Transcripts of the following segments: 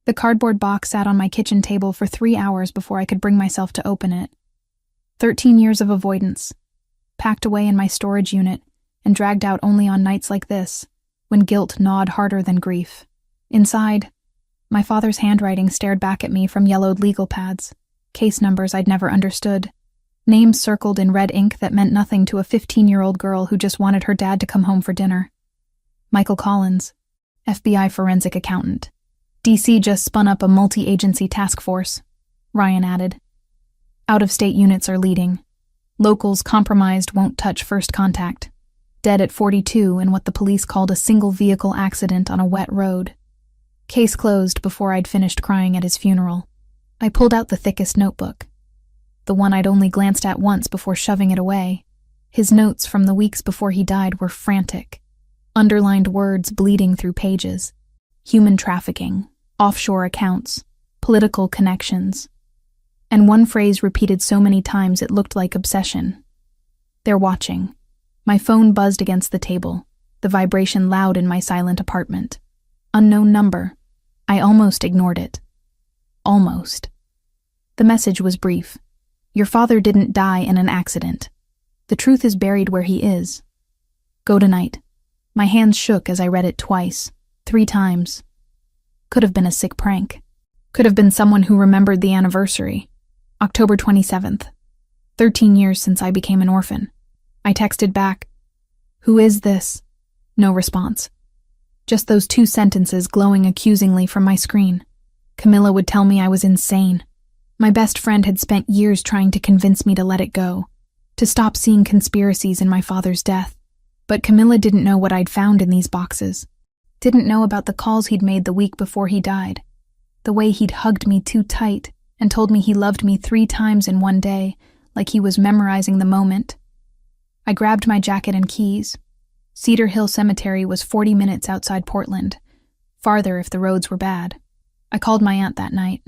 The cardboard box sat on my kitchen table for 3 hours before I could bring myself to open it. 13 years of avoidance, packed away in my storage unit and dragged out only on nights like this, when guilt gnawed harder than grief. Inside, my father's handwriting stared back at me from yellowed legal pads, case numbers I'd never understood, names circled in red ink that meant nothing to a 15-year-old girl who just wanted her dad to come home for dinner. Michael Collins, FBI forensic accountant. DC just spun up a multi-agency task force, Ryan added. Out-of-state units are leading. Locals compromised won't touch first contact. Dead at 42 in what the police called a single-vehicle accident on a wet road. Case closed before I'd finished crying at his funeral. I pulled out the thickest notebook, the one I'd only glanced at once before shoving it away. His notes from the weeks before he died were frantic, underlined words bleeding through pages. Human trafficking, offshore accounts, political connections. And one phrase repeated so many times it looked like obsession. They're watching. My phone buzzed against the table, the vibration loud in my silent apartment. Unknown number. I almost ignored it. Almost. The message was brief. Your father didn't die in an accident. The truth is buried where he is. Go tonight. My hands shook as I read it twice, 3 times. Could have been a sick prank. Could have been someone who remembered the anniversary. October 27th. 13 years since I became an orphan. I texted back, "Who is this?" No response. Just those 2 sentences glowing accusingly from my screen. Camilla would tell me I was insane. My best friend had spent years trying to convince me to let it go, to stop seeing conspiracies in my father's death. But Camilla didn't know what I'd found in these boxes. Didn't know about the calls he'd made the week before he died. The way he'd hugged me too tight and told me he loved me 3 times in one day, like he was memorizing the moment. I grabbed my jacket and keys. Cedar Hill Cemetery was 40 minutes outside Portland, farther if the roads were bad. I called my aunt that night.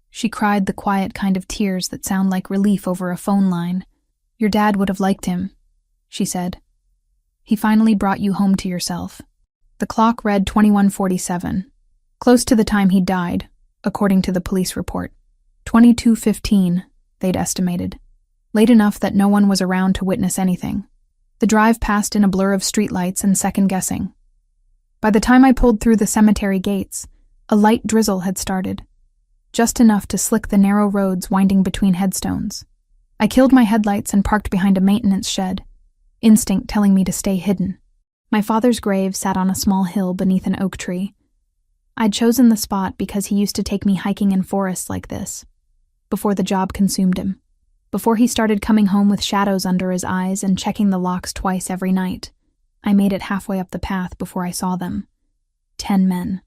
She cried the quiet kind of tears that sound like relief over a phone line. "Your dad would have liked him," she said. "He finally brought you home to yourself." The clock read 21:47, close to the time he died, according to the police report. 22:15, they'd estimated. Late enough that no one was around to witness anything. The drive passed in a blur of streetlights and second-guessing. By the time I pulled through the cemetery gates, a light drizzle had started, just enough to slick the narrow roads winding between headstones. I killed my headlights and parked behind a maintenance shed, instinct telling me to stay hidden. My father's grave sat on a small hill beneath an oak tree. I'd chosen the spot because he used to take me hiking in forests like this, before the job consumed him. Before he started coming home with shadows under his eyes and checking the locks twice every night. I made it halfway up the path before I saw them. 10 men.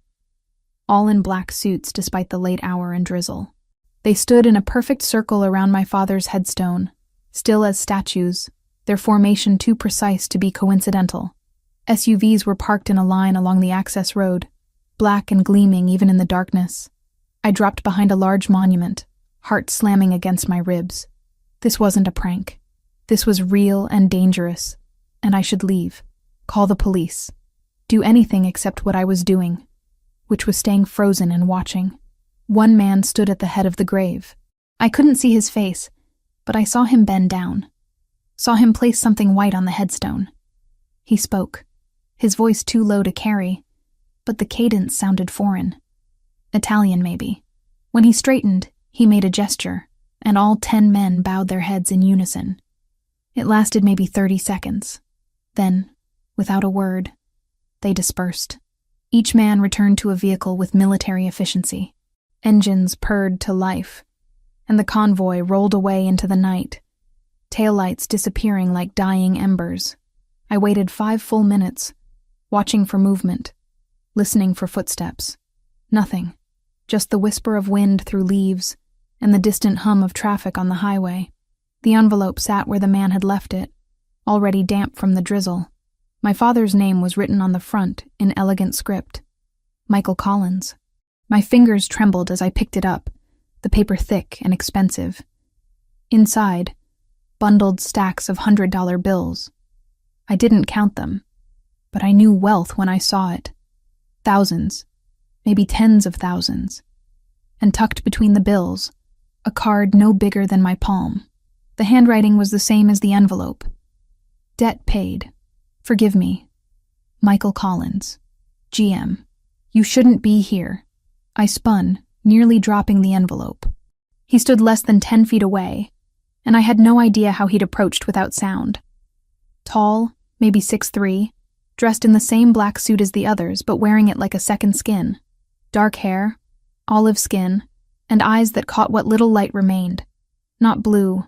All in black suits despite the late hour and drizzle. They stood in a perfect circle around my father's headstone, still as statues, their formation too precise to be coincidental. SUVs were parked in a line along the access road, black and gleaming even in the darkness. I dropped behind a large monument, heart slamming against my ribs. This wasn't a prank. This was real and dangerous, and I should leave, call the police, do anything except what I was doing, which was staying frozen and watching. One man stood at the head of the grave. I couldn't see his face, but I saw him bend down, saw him place something white on the headstone. He spoke, his voice too low to carry, but the cadence sounded foreign. Italian, maybe. When he straightened, he made a gesture, and all 10 men bowed their heads in unison. It lasted maybe 30 seconds. Then, without a word, they dispersed. Each man returned to a vehicle with military efficiency. Engines purred to life, and the convoy rolled away into the night, taillights disappearing like dying embers. I waited 5 full minutes, watching for movement, listening for footsteps. Nothing, just the whisper of wind through leaves, and the distant hum of traffic on the highway. The envelope sat where the man had left it, already damp from the drizzle. My father's name was written on the front in elegant script. Michael Collins. My fingers trembled as I picked it up, the paper thick and expensive. Inside, bundled stacks of $100 bills. I didn't count them, but I knew wealth when I saw it. Thousands. maybe tens of thousands. And tucked between the bills, a card no bigger than my palm. The handwriting was the same as the envelope. Debt paid. Forgive me. Michael Collins, GM. You shouldn't be here. I spun, nearly dropping the envelope. He stood less than 10 feet away, and I had no idea how he'd approached without sound. Tall, maybe 6'3", dressed in the same black suit as the others, but wearing it like a second skin. Dark hair, olive skin, and eyes that caught what little light remained. Not blue,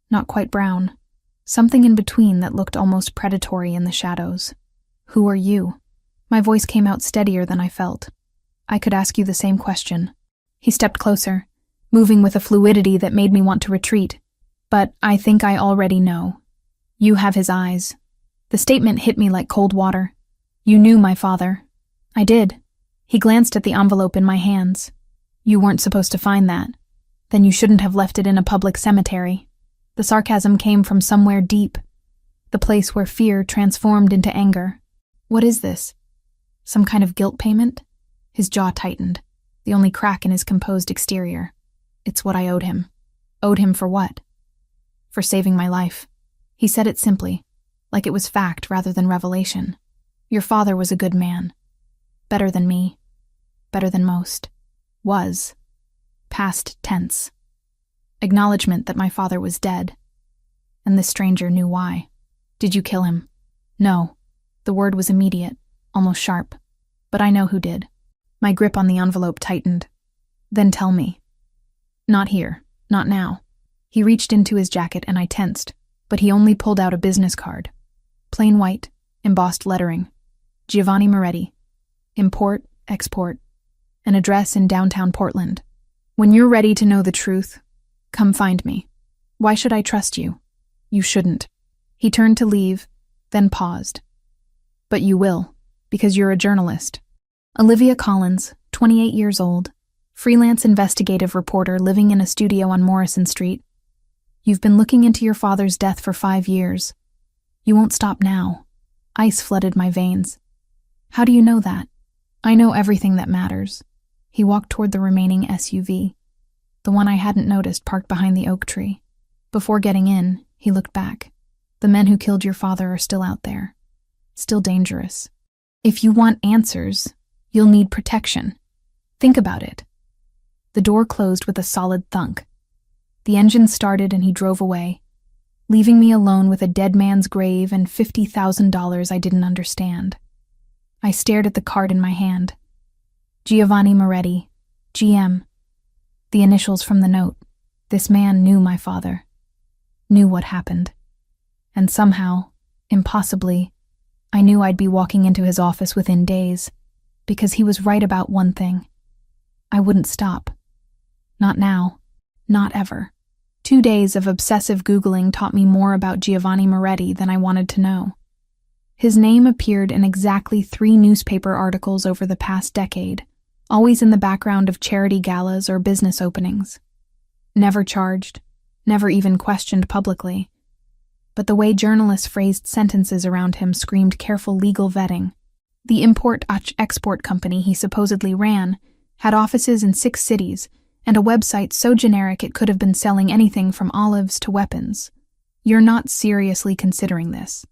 not quite brown. Something in between that looked almost predatory in the shadows. Who are you? My voice came out steadier than I felt. I could ask you the same question. He stepped closer, moving with a fluidity that made me want to retreat. But I think I already know. You have his eyes. The statement hit me like cold water. You knew my father. I did. He glanced at the envelope in my hands. You weren't supposed to find that. Then you shouldn't have left it in a public cemetery. The sarcasm came from somewhere deep, the place where fear transformed into anger. What is this? Some kind of guilt payment? His jaw tightened, the only crack in his composed exterior. It's what I owed him. Owed him for what? For saving my life. He said it simply, like it was fact rather than revelation. Your father was a good man. Better than me. Better than most. Was. Past tense. Acknowledgement that my father was dead. And this stranger knew why. Did you kill him? No. The word was immediate, almost sharp. But I know who did. My grip on the envelope tightened. Then tell me. Not here. Not now. He reached into his jacket and I tensed, but he only pulled out a business card. Plain white, embossed lettering. Giovanni Moretti. Import, export. An address in downtown Portland. When you're ready to know the truth, come find me. Why should I trust you? You shouldn't. He turned to leave, then paused. But you will, because you're a journalist. Olivia Collins, 28 years old, freelance investigative reporter living in a studio on Morrison Street. You've been looking into your father's death for 5 years. You won't stop now. Ice flooded my veins. How do you know that? I know everything that matters. He walked toward the remaining SUV, the one I hadn't noticed parked behind the oak tree. Before getting in, he looked back. The men who killed your father are still out there. Still dangerous. If you want answers, you'll need protection. Think about it. The door closed with a solid thunk. The engine started and he drove away, leaving me alone with a dead man's grave and $50,000 I didn't understand. I stared at the card in my hand. Giovanni Moretti, GM. The initials from the note. This man knew my father. Knew what happened. And somehow, impossibly, I knew I'd be walking into his office within days, because he was right about one thing. I wouldn't stop. Not now. Not ever. 2 days of obsessive Googling taught me more about Giovanni Moretti than I wanted to know. His name appeared in exactly 3 newspaper articles over the past decade, always in the background of charity galas or business openings. Never charged, never even questioned publicly. But the way journalists phrased sentences around him screamed careful legal vetting. The import-export company he supposedly ran had offices in 6 cities and a website so generic it could have been selling anything from olives to weapons. You're not seriously considering this.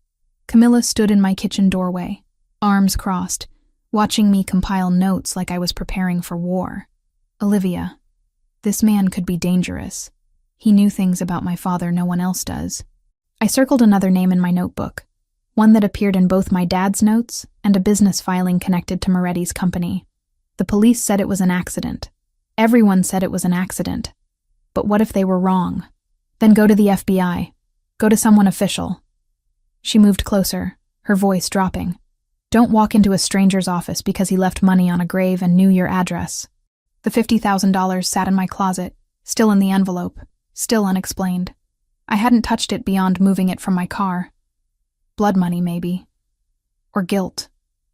Camilla stood in my kitchen doorway, arms crossed, watching me compile notes like I was preparing for war. Olivia, this man could be dangerous. He knew things about my father no one else does. I circled another name in my notebook, one that appeared in both my dad's notes and a business filing connected to Moretti's company. The police said it was an accident. Everyone said it was an accident. But what if they were wrong? Then go to the FBI. Go to someone official. She moved closer, her voice dropping. Don't walk into a stranger's office because he left money on a grave and knew your address. The $50,000 sat in my closet, still in the envelope, still unexplained. I hadn't touched it beyond moving it from my car. Blood money, maybe. Or guilt.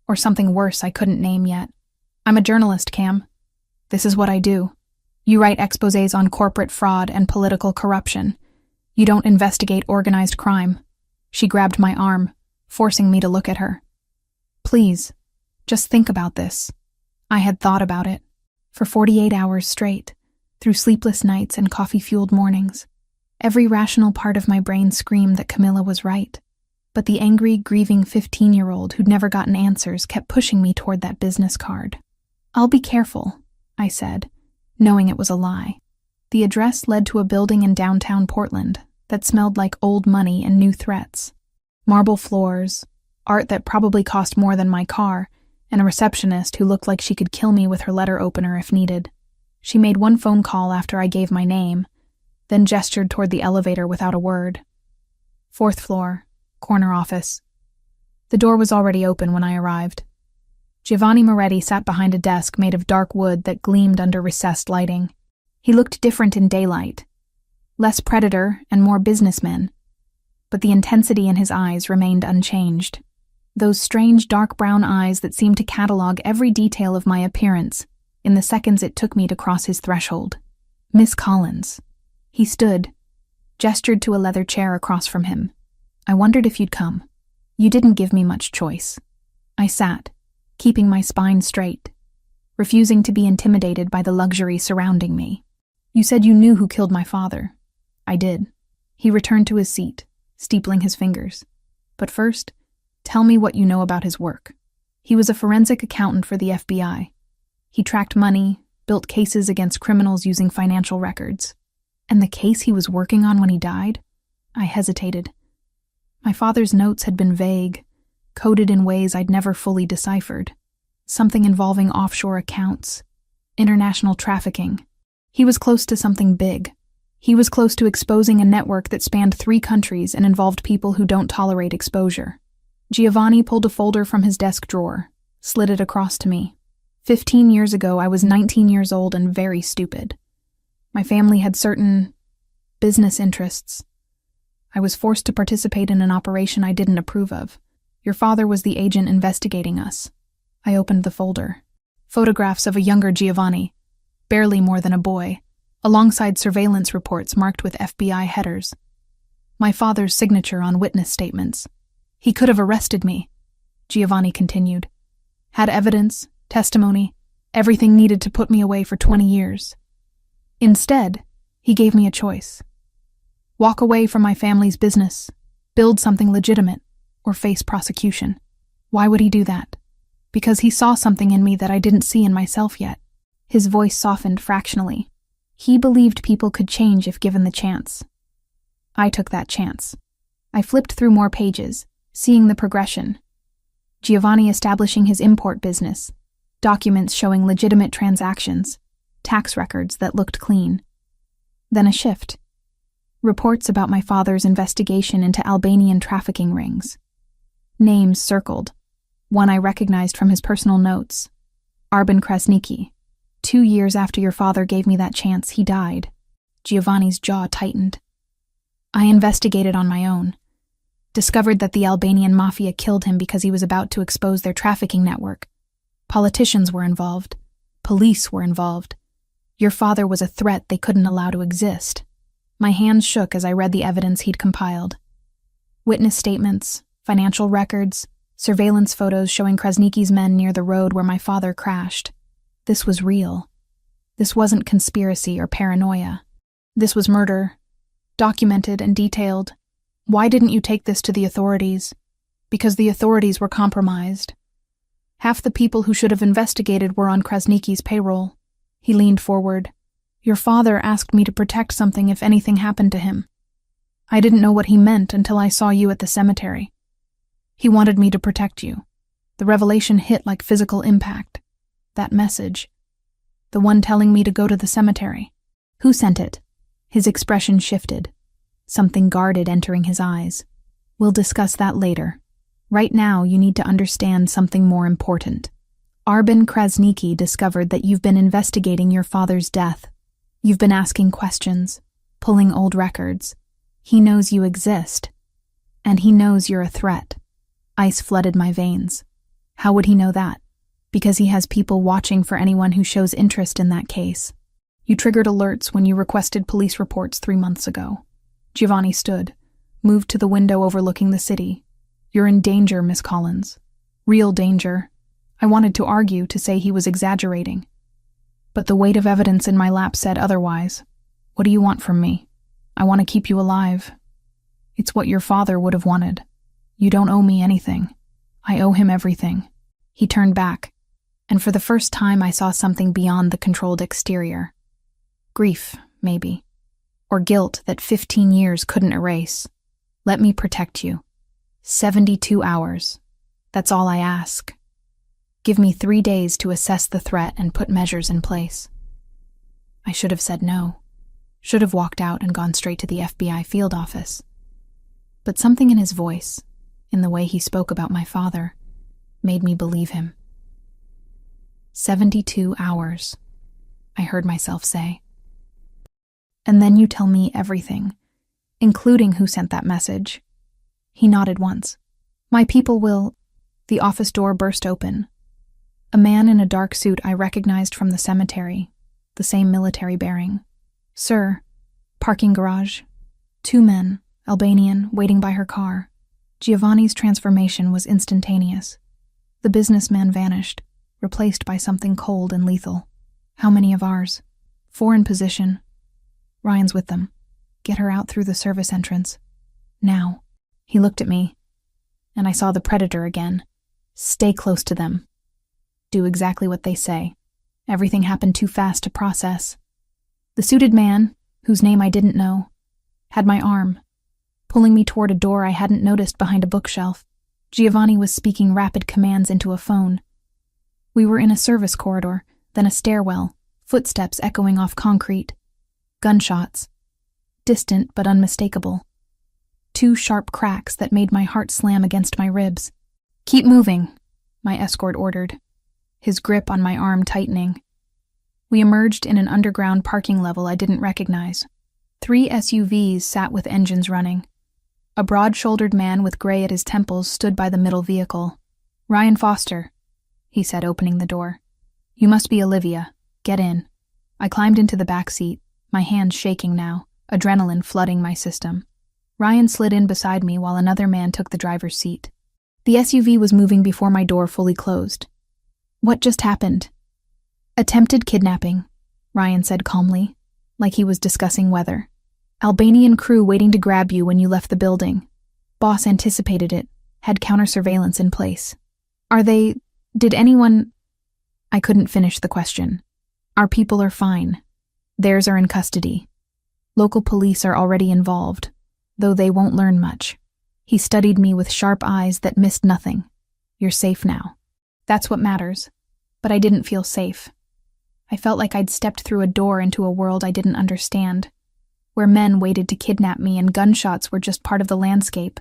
Or something worse I couldn't name yet. I'm a journalist, Cam. This is what I do. You write exposés on corporate fraud and political corruption. You don't investigate organized crime. She grabbed my arm, forcing me to look at her. Please, just think about this. I had thought about it. For 48 hours straight, through sleepless nights and coffee-fueled mornings. Every rational part of my brain screamed that Camilla was right. But the angry, grieving 15-year-old who'd never gotten answers kept pushing me toward that business card. "I'll be careful," I said, knowing it was a lie. The address led to a building in downtown Portland that smelled like old money and new threats. Marble floors, art that probably cost more than my car, and a receptionist who looked like she could kill me with her letter opener if needed. She made one phone call after I gave my name, then gestured toward the elevator without a word. 4th floor, corner office. The door was already open when I arrived. Giovanni Moretti sat behind a desk made of dark wood that gleamed under recessed lighting. He looked different in daylight, less predator and more businessman, but the intensity in his eyes remained unchanged. Those strange dark brown eyes that seemed to catalog every detail of my appearance in the seconds it took me to cross his threshold. "Miss Collins." He stood, gestured to a leather chair across from him. "I wondered if you'd come. You didn't give me much choice." I sat, keeping my spine straight, refusing to be intimidated by the luxury surrounding me. "You said you knew who killed my father." "I did." He returned to his seat, steepling his fingers. "But first, tell me what you know about his work." He was a forensic accountant for the FBI. He tracked money, built cases against criminals using financial records. And the case he was working on when he died? I hesitated. My father's notes had been vague, coded in ways I'd never fully deciphered. Something involving offshore accounts, international trafficking. He was close to something big. He was close to exposing a network that spanned 3 countries and involved people who don't tolerate exposure. Giovanni pulled a folder from his desk drawer, slid it across to me. 15 years ago, I was 19 years old and very stupid. My family had certain business interests. I was forced to participate in an operation I didn't approve of. Your father was the agent investigating us. I opened the folder. Photographs of a younger Giovanni, barely more than a boy, alongside surveillance reports marked with FBI headers. My father's signature on witness statements. "He could have arrested me," Giovanni continued. "Had evidence, testimony, everything needed to put me away for 20 years. Instead, he gave me a choice. Walk away from my family's business, build something legitimate, or face prosecution. Why would he do that? Because he saw something in me that I didn't see in myself yet." His voice softened fractionally. He believed people could change if given the chance. I took that chance. I flipped through more pages, seeing the progression. Giovanni establishing his import business, documents showing legitimate transactions, tax records that looked clean. Then a shift. Reports about my father's investigation into Albanian trafficking rings. Names circled. One I recognized from his personal notes. Arben Krasniqi. 2 years after your father gave me that chance, he died. Giovanni's jaw tightened. I investigated on my own. Discovered that the Albanian Mafia killed him because he was about to expose their trafficking network. Politicians were involved. Police were involved. Your father was a threat they couldn't allow to exist. My hands shook as I read the evidence he'd compiled. Witness statements, financial records, surveillance photos showing Krasniqi's men near the road where my father crashed. This was real. This wasn't conspiracy or paranoia. This was murder, documented and detailed. Why didn't you take this to the authorities? Because the authorities were compromised. Half the people who should have investigated were on Krasniqi's payroll. He leaned forward. Your father asked me to protect something if anything happened to him. I didn't know what he meant until I saw you at the cemetery. He wanted me to protect you. The revelation hit like physical impact. That message. The one telling me to go to the cemetery. Who sent it? His expression shifted. Something guarded entering his eyes. We'll discuss that later. Right now, you need to understand something more important. Arben Krasniqi discovered that you've been investigating your father's death. You've been asking questions, pulling old records. He knows you exist. And he knows you're a threat. Ice flooded my veins. How would he know that? Because he has people watching for anyone who shows interest in that case. You triggered alerts when you requested police reports 3 months ago. Giovanni stood, moved to the window overlooking the city. You're in danger, Miss Collins. Real danger. I wanted to argue, to say he was exaggerating. But the weight of evidence in my lap said otherwise. What do you want from me? I want to keep you alive. It's what your father would have wanted. You don't owe me anything. I owe him everything. He turned back, and for the first time I saw something beyond the controlled exterior. Grief, maybe. Or guilt that 15 years couldn't erase. Let me protect you. 72 hours. That's all I ask. Give me 3 days to assess the threat and put measures in place. I should have said no. Should have walked out and gone straight to the FBI field office. But something in his voice, in the way he spoke about my father, made me believe him. 72 hours, I heard myself say. And then you tell me everything, including who sent that message. He nodded once. My people will... The office door burst open. A man in a dark suit I recognized from the cemetery, the same military bearing. Sir, parking garage. 2 men, Albanian, waiting by her car. Giovanni's transformation was instantaneous. The businessman vanished, replaced by something cold and lethal. How many of ours? 4 in position. Ryan's with them. Get her out through the service entrance. Now. He looked at me, and I saw the predator again. Stay close to them. Do exactly what they say. Everything happened too fast to process. The suited man, whose name I didn't know, had my arm, pulling me toward a door I hadn't noticed behind a bookshelf. Giovanni was speaking rapid commands into a phone. We were in a service corridor, then a stairwell, footsteps echoing off concrete. Gunshots. Distant but unmistakable. 2 sharp cracks that made my heart slam against my ribs. Keep moving, my escort ordered, his grip on my arm tightening. We emerged in an underground parking level I didn't recognize. 3 SUVs sat with engines running. A broad-shouldered man with gray at his temples stood by the middle vehicle. Ryan Foster, he said, opening the door. You must be Olivia. Get in. I climbed into the back seat, my hands shaking now, adrenaline flooding my system. Ryan slid in beside me while another man took the driver's seat. The SUV was moving before my door fully closed. What just happened? Attempted kidnapping, Ryan said calmly, like he was discussing weather. Albanian crew waiting to grab you when you left the building. Boss anticipated it, had counter-surveillance in place. Did anyone... I couldn't finish the question. Our people are fine. Theirs are in custody. Local police are already involved, though they won't learn much. He studied me with sharp eyes that missed nothing. You're safe now. That's what matters. But I didn't feel safe. I felt like I'd stepped through a door into a world I didn't understand, where men waited to kidnap me and gunshots were just part of the landscape.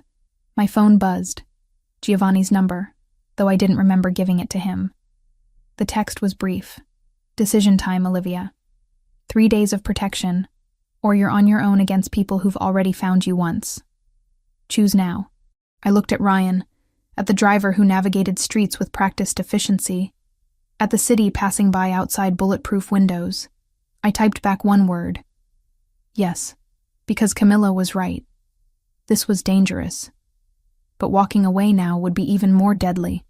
My phone buzzed. Giovanni's number, though I didn't remember giving it to him. The text was brief. Decision time, Olivia. 3 days of protection, or you're on your own against people who've already found you once. Choose now. I looked at Ryan, at the driver who navigated streets with practiced efficiency, at the city passing by outside bulletproof windows. I typed back one word. Yes, because Camilla was right. This was dangerous. But walking away now would be even more deadly.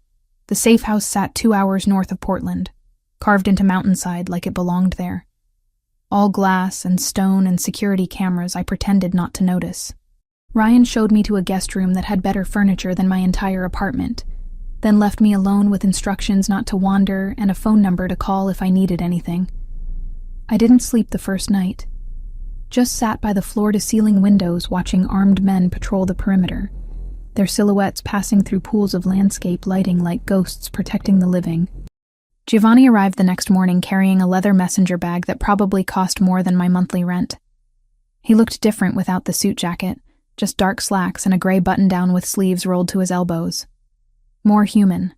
The safe house sat 2 hours north of Portland, carved into mountainside like it belonged there. All glass and stone and security cameras I pretended not to notice. Ryan showed me to a guest room that had better furniture than my entire apartment, then left me alone with instructions not to wander and a phone number to call if I needed anything. I didn't sleep the first night. Just sat by the floor-to-ceiling windows watching armed men patrol the perimeter, their silhouettes passing through pools of landscape lighting like ghosts protecting the living. Giovanni arrived the next morning carrying a leather messenger bag that probably cost more than my monthly rent. He looked different without the suit jacket, just dark slacks and a gray button-down with sleeves rolled to his elbows. More human,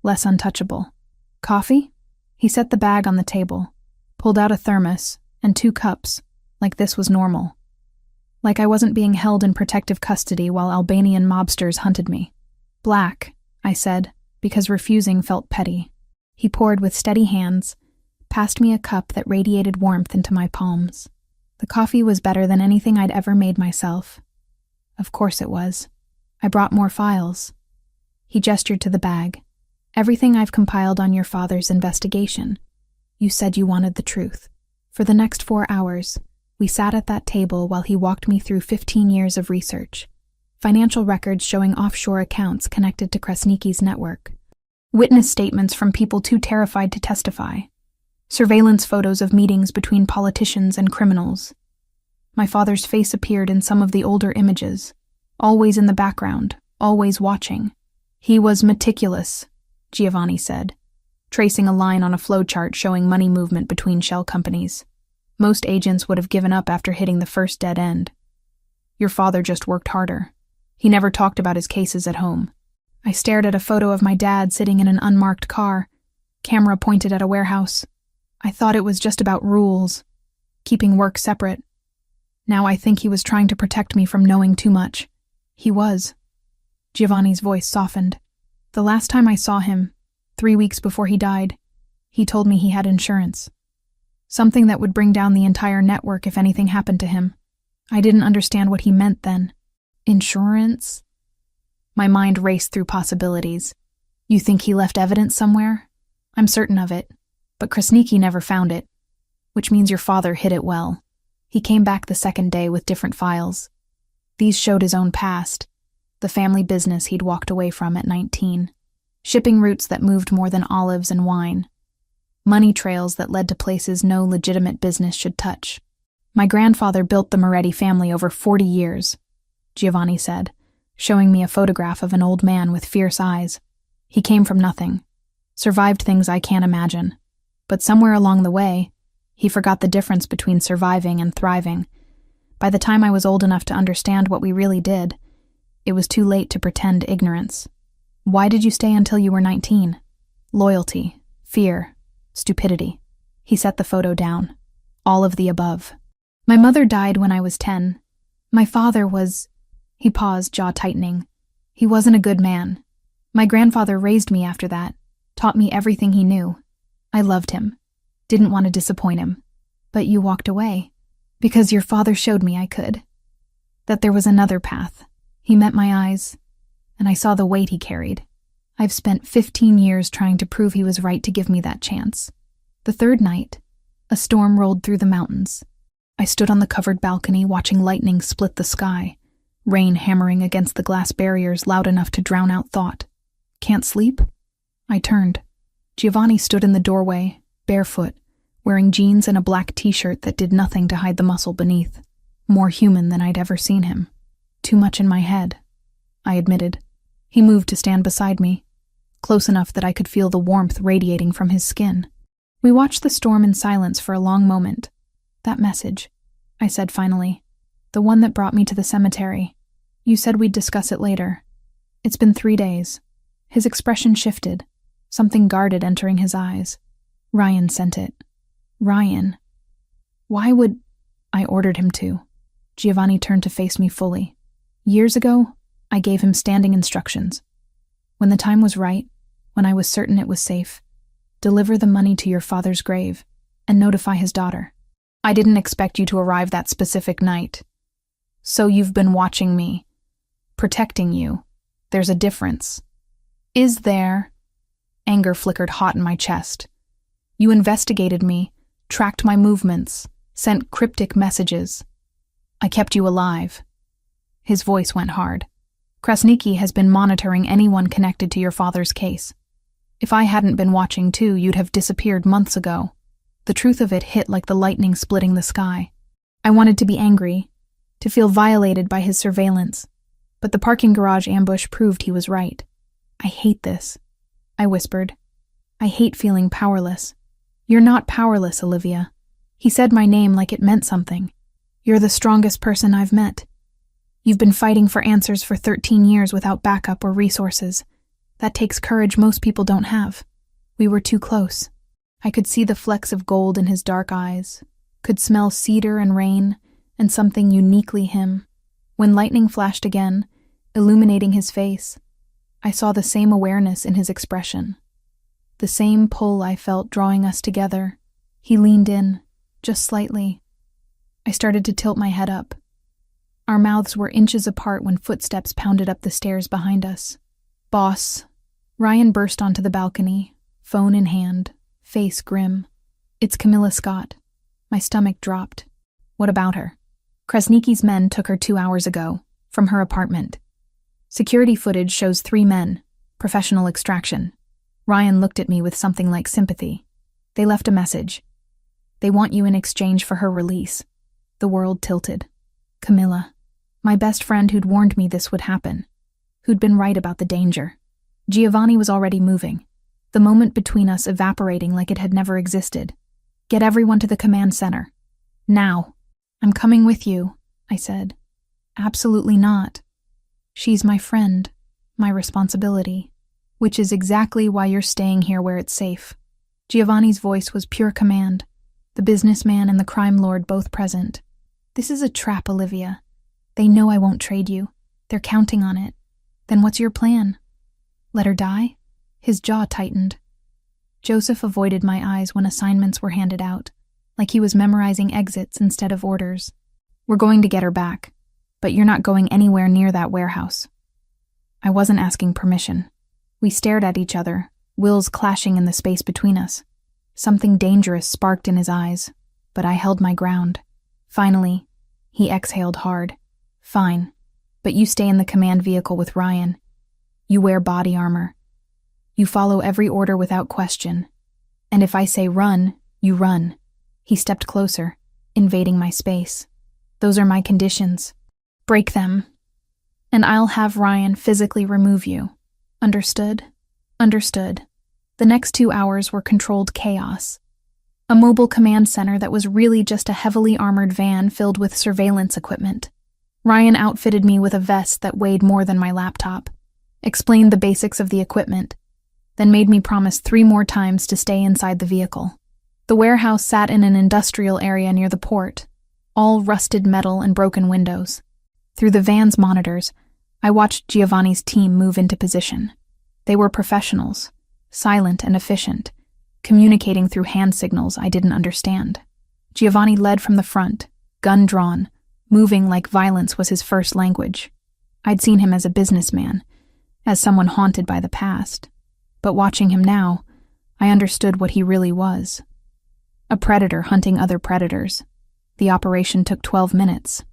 less untouchable. Coffee? He set the bag on the table, pulled out a thermos and 2 cups, like this was normal. Like I wasn't being held in protective custody while Albanian mobsters hunted me. Black, I said, because refusing felt petty. He poured with steady hands, passed me a cup that radiated warmth into my palms. The coffee was better than anything I'd ever made myself. Of course it was. I brought more files. He gestured to the bag. Everything I've compiled on your father's investigation. You said you wanted the truth. For the next 4 hours, we sat at that table while he walked me through 15 years of research. Financial records showing offshore accounts connected to Krasniki's network. Witness statements from people too terrified to testify. Surveillance photos of meetings between politicians and criminals. My father's face appeared in some of the older images, always in the background, always watching. He was meticulous, Giovanni said, tracing a line on a flowchart showing money movement between shell companies. Most agents would have given up after hitting the first dead end. Your father just worked harder. He never talked about his cases at home. I stared at a photo of my dad sitting in an unmarked car, camera pointed at a warehouse. I thought it was just about rules, keeping work separate. Now I think he was trying to protect me from knowing too much. He was. Giovanni's voice softened. The last time I saw him, 3 weeks before he died, he told me he had insurance. Something that would bring down the entire network if anything happened to him. I didn't understand what he meant then. Insurance? My mind raced through possibilities. You think he left evidence somewhere? I'm certain of it. But Krasniki never found it. Which means your father hid it well. He came back the second day with different files. These showed his own past. The family business he'd walked away from at 19. Shipping routes that moved more than olives and wine. Money trails that led to places no legitimate business should touch. My grandfather built the Moretti family over 40 years, Giovanni said, showing me a photograph of an old man with fierce eyes. He came from nothing. Survived things I can't imagine. But somewhere along the way, he forgot the difference between surviving and thriving. By the time I was old enough to understand what we really did, it was too late to pretend ignorance. Why did you stay until you were 19? Loyalty, fear, stupidity. He set the photo down. All of the above. My mother died when I was 10. My father was... He paused, jaw tightening. He wasn't a good man. My grandfather raised me after that, taught me everything he knew. I loved him. Didn't want to disappoint him. But you walked away. Because your father showed me I could. That there was another path. He met my eyes, and I saw the weight he carried. I've spent 15 years trying to prove he was right to give me that chance. The third night, a storm rolled through the mountains. I stood on the covered balcony watching lightning split the sky, rain hammering against the glass barriers loud enough to drown out thought. Can't sleep? I turned. Giovanni stood in the doorway, barefoot, wearing jeans and a black t-shirt that did nothing to hide the muscle beneath. More human than I'd ever seen him. Too much in my head, I admitted. He moved to stand beside me, close enough that I could feel the warmth radiating from his skin. We watched the storm in silence for a long moment. That message, I said finally. The one that brought me to the cemetery. You said we'd discuss it later. It's been 3 days. His expression shifted, something guarded entering his eyes. Ryan sent it. Ryan. Why would... I ordered him to. Giovanni turned to face me fully. Years ago, I gave him standing instructions. When the time was right, when I was certain it was safe, deliver the money to your father's grave and notify his daughter. I didn't expect you to arrive that specific night. So you've been watching me, protecting you. There's a difference. Is there? Anger flickered hot in my chest. You investigated me, tracked my movements, sent cryptic messages. I kept you alive. His voice went hard. Krasniki has been monitoring anyone connected to your father's case. If I hadn't been watching too, you'd have disappeared months ago. The truth of it hit like the lightning splitting the sky. I wanted to be angry, to feel violated by his surveillance, but the parking garage ambush proved he was right. I hate this, I whispered. I hate feeling powerless. You're not powerless, Olivia. He said my name like it meant something. You're the strongest person I've met. You've been fighting for answers for 13 years without backup or resources. That takes courage most people don't have. We were too close. I could see the flecks of gold in his dark eyes, could smell cedar and rain, and something uniquely him. When lightning flashed again, illuminating his face, I saw the same awareness in his expression. The same pull I felt drawing us together. He leaned in, just slightly. I started to tilt my head up. Our mouths were inches apart when footsteps pounded up the stairs behind us. Boss, Ryan burst onto the balcony, phone in hand, face grim. "It's Camilla Scott." My stomach dropped. "What about her?" "Krasniki's men took her 2 hours ago, from her apartment. Security footage shows 3 men, professional extraction." Ryan looked at me with something like sympathy. "They left a message. They want you in exchange for her release." The world tilted. Camilla. My best friend who'd warned me this would happen. Who'd been right about the danger. Giovanni was already moving. The moment between us evaporating like it had never existed. "Get everyone to the command center. Now." "I'm coming with you," I said. "Absolutely not. She's my friend, my responsibility, which is exactly why you're staying here where it's safe." Giovanni's voice was pure command, the businessman and the crime lord both present. "This is a trap, Olivia. They know I won't trade you. They're counting on it. Then what's your plan? Let her die?" His jaw tightened. Joseph avoided my eyes when assignments were handed out, like he was memorizing exits instead of orders. "We're going to get her back, but you're not going anywhere near that warehouse." I wasn't asking permission. We stared at each other, wills clashing in the space between us. Something dangerous sparked in his eyes, but I held my ground. Finally, he exhaled hard. "Fine, but you stay in the command vehicle with Ryan. You wear body armor. You follow every order without question. And if I say run, you run." He stepped closer, invading my space. "Those are my conditions. Break them, and I'll have Ryan physically remove you. Understood?" "Understood." The next 2 hours were controlled chaos. A mobile command center that was really just a heavily armored van filled with surveillance equipment. Ryan outfitted me with a vest that weighed more than my laptop, explained the basics of the equipment, then made me promise 3 more times to stay inside the vehicle. The warehouse sat in an industrial area near the port, all rusted metal and broken windows. Through the van's monitors, I watched Giovanni's team move into position. They were professionals, silent and efficient, communicating through hand signals I didn't understand. Giovanni led from the front, gun drawn, moving like violence was his first language. I'd seen him as a businessman, as someone haunted by the past. But watching him now, I understood what he really was. A predator hunting other predators. The operation took 12 minutes.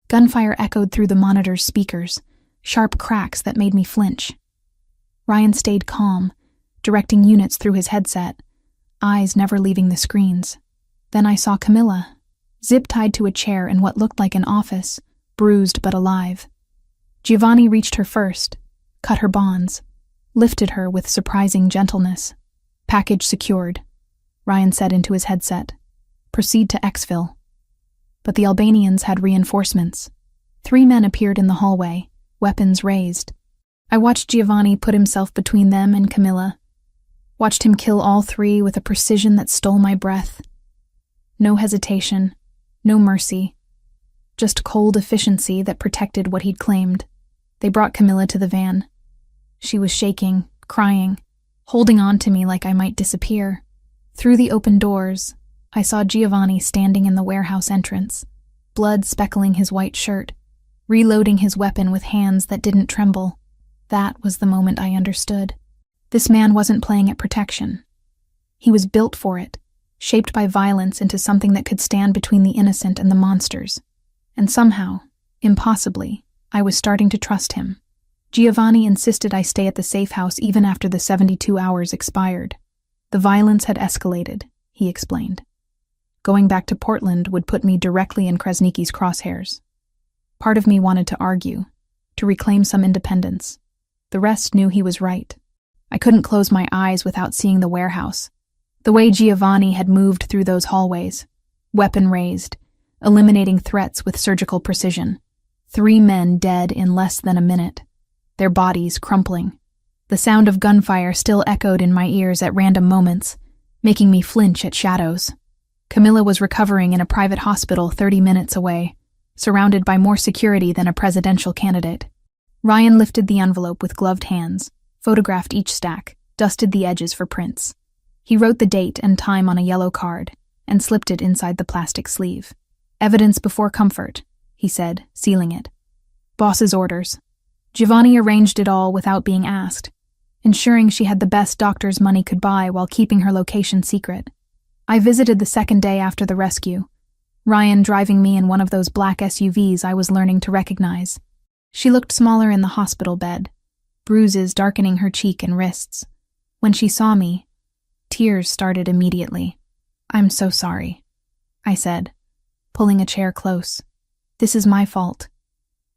Gunfire echoed through the monitor's speakers, sharp cracks that made me flinch. Ryan stayed calm, directing units through his headset, eyes never leaving the screens. Then I saw Camilla, zip-tied to a chair in what looked like an office, bruised but alive. Giovanni reached her first, cut her bonds, lifted her with surprising gentleness. "Package secured," Ryan said into his headset. "Proceed to exfil." But the Albanians had reinforcements. 3 men appeared in the hallway, weapons raised. I watched Giovanni put himself between them and Camilla, watched him kill all 3 with a precision that stole my breath. No hesitation, no mercy, just cold efficiency that protected what he'd claimed. They brought Camilla to the van. She was shaking, crying, holding on to me like I might disappear. Through the open doors, I saw Giovanni standing in the warehouse entrance, blood speckling his white shirt, reloading his weapon with hands that didn't tremble. That was the moment I understood. This man wasn't playing at protection. He was built for it, shaped by violence into something that could stand between the innocent and the monsters. And somehow, impossibly, I was starting to trust him. Giovanni insisted I stay at the safe house even after the 72 hours expired. The violence had escalated, he explained. Going back to Portland would put me directly in Krasniki's crosshairs. Part of me wanted to argue, to reclaim some independence. The rest knew he was right. I couldn't close my eyes without seeing the warehouse. The way Giovanni had moved through those hallways, weapon raised, eliminating threats with surgical precision. 3 men dead in less than a minute, their bodies crumpling. The sound of gunfire still echoed in my ears at random moments, making me flinch at shadows. Camilla was recovering in a private hospital 30 minutes away, surrounded by more security than a presidential candidate. Ryan lifted the envelope with gloved hands, photographed each stack, dusted the edges for prints. He wrote the date and time on a yellow card and slipped it inside the plastic sleeve. "Evidence before comfort," he said, sealing it. "Boss's orders." Giovanni arranged it all without being asked. ensuring she had the best doctors money could buy while keeping her location secret. I visited the second day after the rescue, Ryan driving me in one of those black SUVs I was learning to recognize. She looked smaller in the hospital bed, bruises darkening her cheek and wrists. When she saw me, tears started immediately. "I'm so sorry," I said, pulling a chair close. "This is my fault.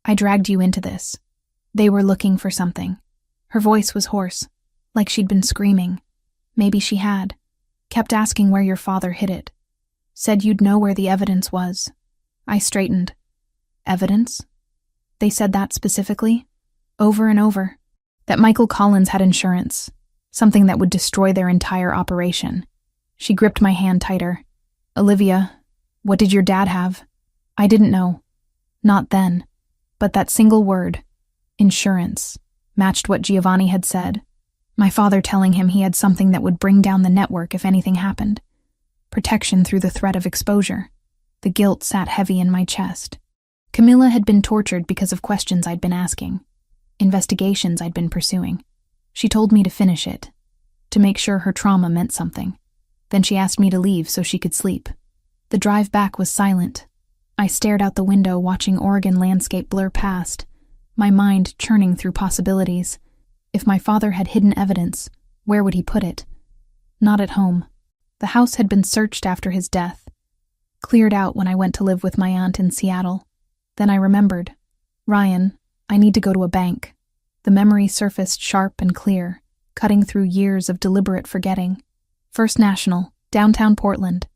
I dragged you into this. They were looking for something." Her voice was hoarse, like she'd been screaming. Maybe she had. "Kept asking where your father hid it. Said you'd know where the evidence was." I straightened. "Evidence?" They said that specifically? Over and over. That Michael Collins had insurance, something that would destroy their entire operation. She gripped my hand tighter. "Olivia, what did your dad have?" I didn't know. Not then. But that single word, insurance, matched what Giovanni had said. My father telling him he had something that would bring down the network if anything happened. Protection through the threat of exposure. The guilt sat heavy in my chest. Camilla had been tortured because of questions I'd been asking, investigations I'd been pursuing. She told me to finish it, to make sure her trauma meant something. Then she asked me to leave so she could sleep. The drive back was silent. I stared out the window, watching Oregon landscape blur past, my mind churning through possibilities. If my father had hidden evidence, where would he put it? Not at home. The house had been searched after his death, cleared out when I went to live with my aunt in Seattle. Then I remembered. "Ryan, I need to go to a bank." The memory surfaced sharp and clear, cutting through years of deliberate forgetting. "First National, downtown Portland."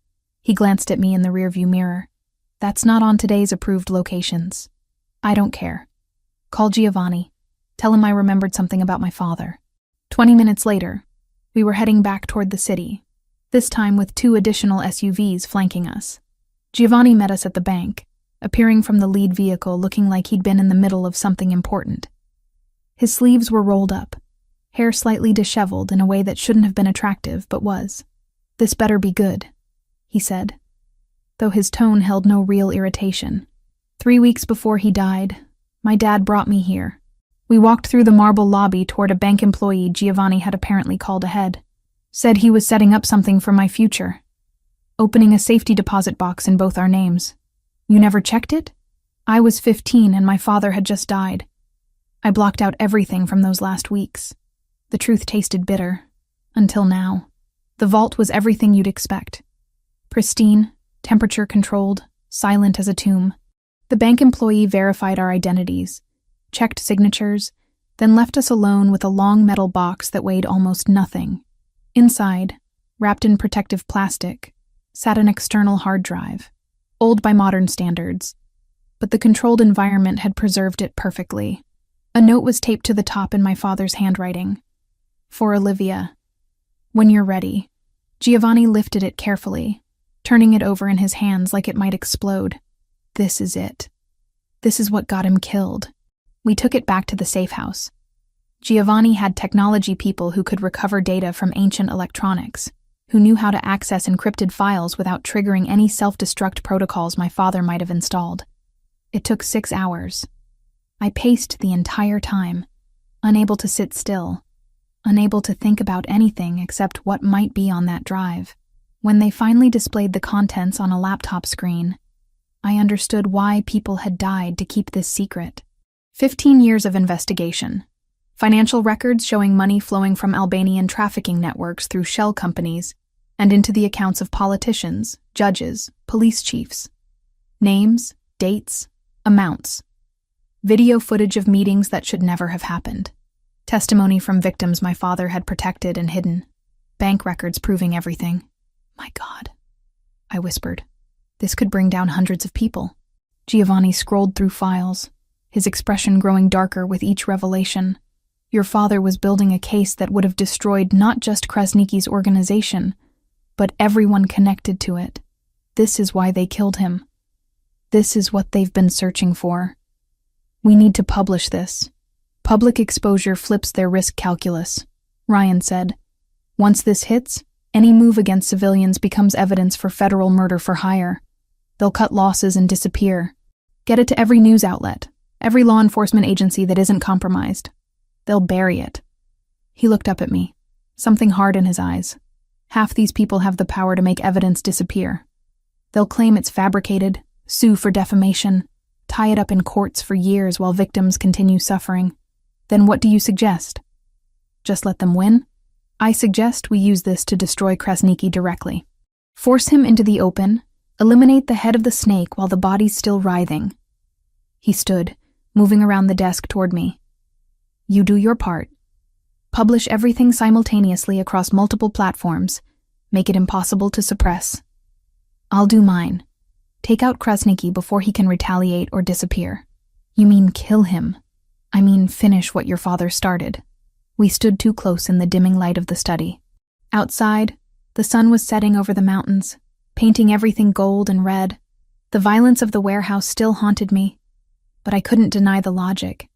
He glanced at me in the rearview mirror. "That's not on today's approved locations." "I don't care. Call Giovanni. Tell him I remembered something about my father." 20 minutes later, we were heading back toward the city, this time with 2 additional SUVs flanking us. Giovanni met us at the bank, appearing from the lead vehicle looking like he'd been in the middle of something important. His sleeves were rolled up, hair slightly disheveled in a way that shouldn't have been attractive but was. "This better be good," he said, though his tone held no real irritation. 3 weeks before he died, my dad brought me here. We walked through the marble lobby toward a bank employee Giovanni had apparently called ahead. Said he was setting up something for my future, opening a safety deposit box in both our names. "You never checked it?" I was 15 and my father had just died. I blocked out everything from those last weeks. The truth tasted bitter. Until now. The vault was everything you'd expect. Pristine, temperature-controlled, silent as a tomb. The bank employee verified our identities, checked signatures, then left us alone with a long metal box that weighed almost nothing. Inside, wrapped in protective plastic, sat an external hard drive, old by modern standards, but the controlled environment had preserved it perfectly. A note was taped to the top in my father's handwriting. "For Olivia. When you're ready." Giovanni lifted it carefully, turning it over in his hands like it might explode. "This is it. This is what got him killed." We took it back to the safe house. Giovanni had technology people who could recover data from ancient electronics, who knew how to access encrypted files without triggering any self-destruct protocols my father might have installed. It took 6 hours. I paced the entire time, unable to sit still, unable to think about anything except what might be on that drive. When they finally displayed the contents on a laptop screen, I understood why people had died to keep this secret. 15 years of investigation. Financial records showing money flowing from Albanian trafficking networks through shell companies and into the accounts of politicians, judges, police chiefs. Names, dates, amounts. Video footage of meetings that should never have happened. Testimony from victims my father had protected and hidden. Bank records proving everything. "My God," I whispered. "This could bring down hundreds of people." Giovanni scrolled through files, his expression growing darker with each revelation. "Your father was building a case that would have destroyed not just Krasniki's organization, but everyone connected to it. This is why they killed him. This is what they've been searching for. We need to publish this. Public exposure flips their risk calculus," Ryan said. "Once this hits, any move against civilians becomes evidence for federal murder for hire. They'll cut losses and disappear. Get it to every news outlet, every law enforcement agency that isn't compromised. They'll bury it." He looked up at me, something hard in his eyes. Half these people have the power to make evidence disappear. They'll claim it's fabricated, sue for defamation, tie it up in courts for years while victims continue suffering. Then what do you suggest? Just let them win? I suggest we use this to destroy Krasniki directly. Force him into the open, eliminate the head of the snake while the body's still writhing. He stood, moving around the desk toward me. You do your part. Publish everything simultaneously across multiple platforms. Make it impossible to suppress. I'll do mine. Take out Krasniki before he can retaliate or disappear. You mean kill him? I mean finish what your father started. We stood too close in the dimming light of the study. Outside, the sun was setting over the mountains, painting everything gold and red. The violence of the warehouse still haunted me, but I couldn't deny the logic.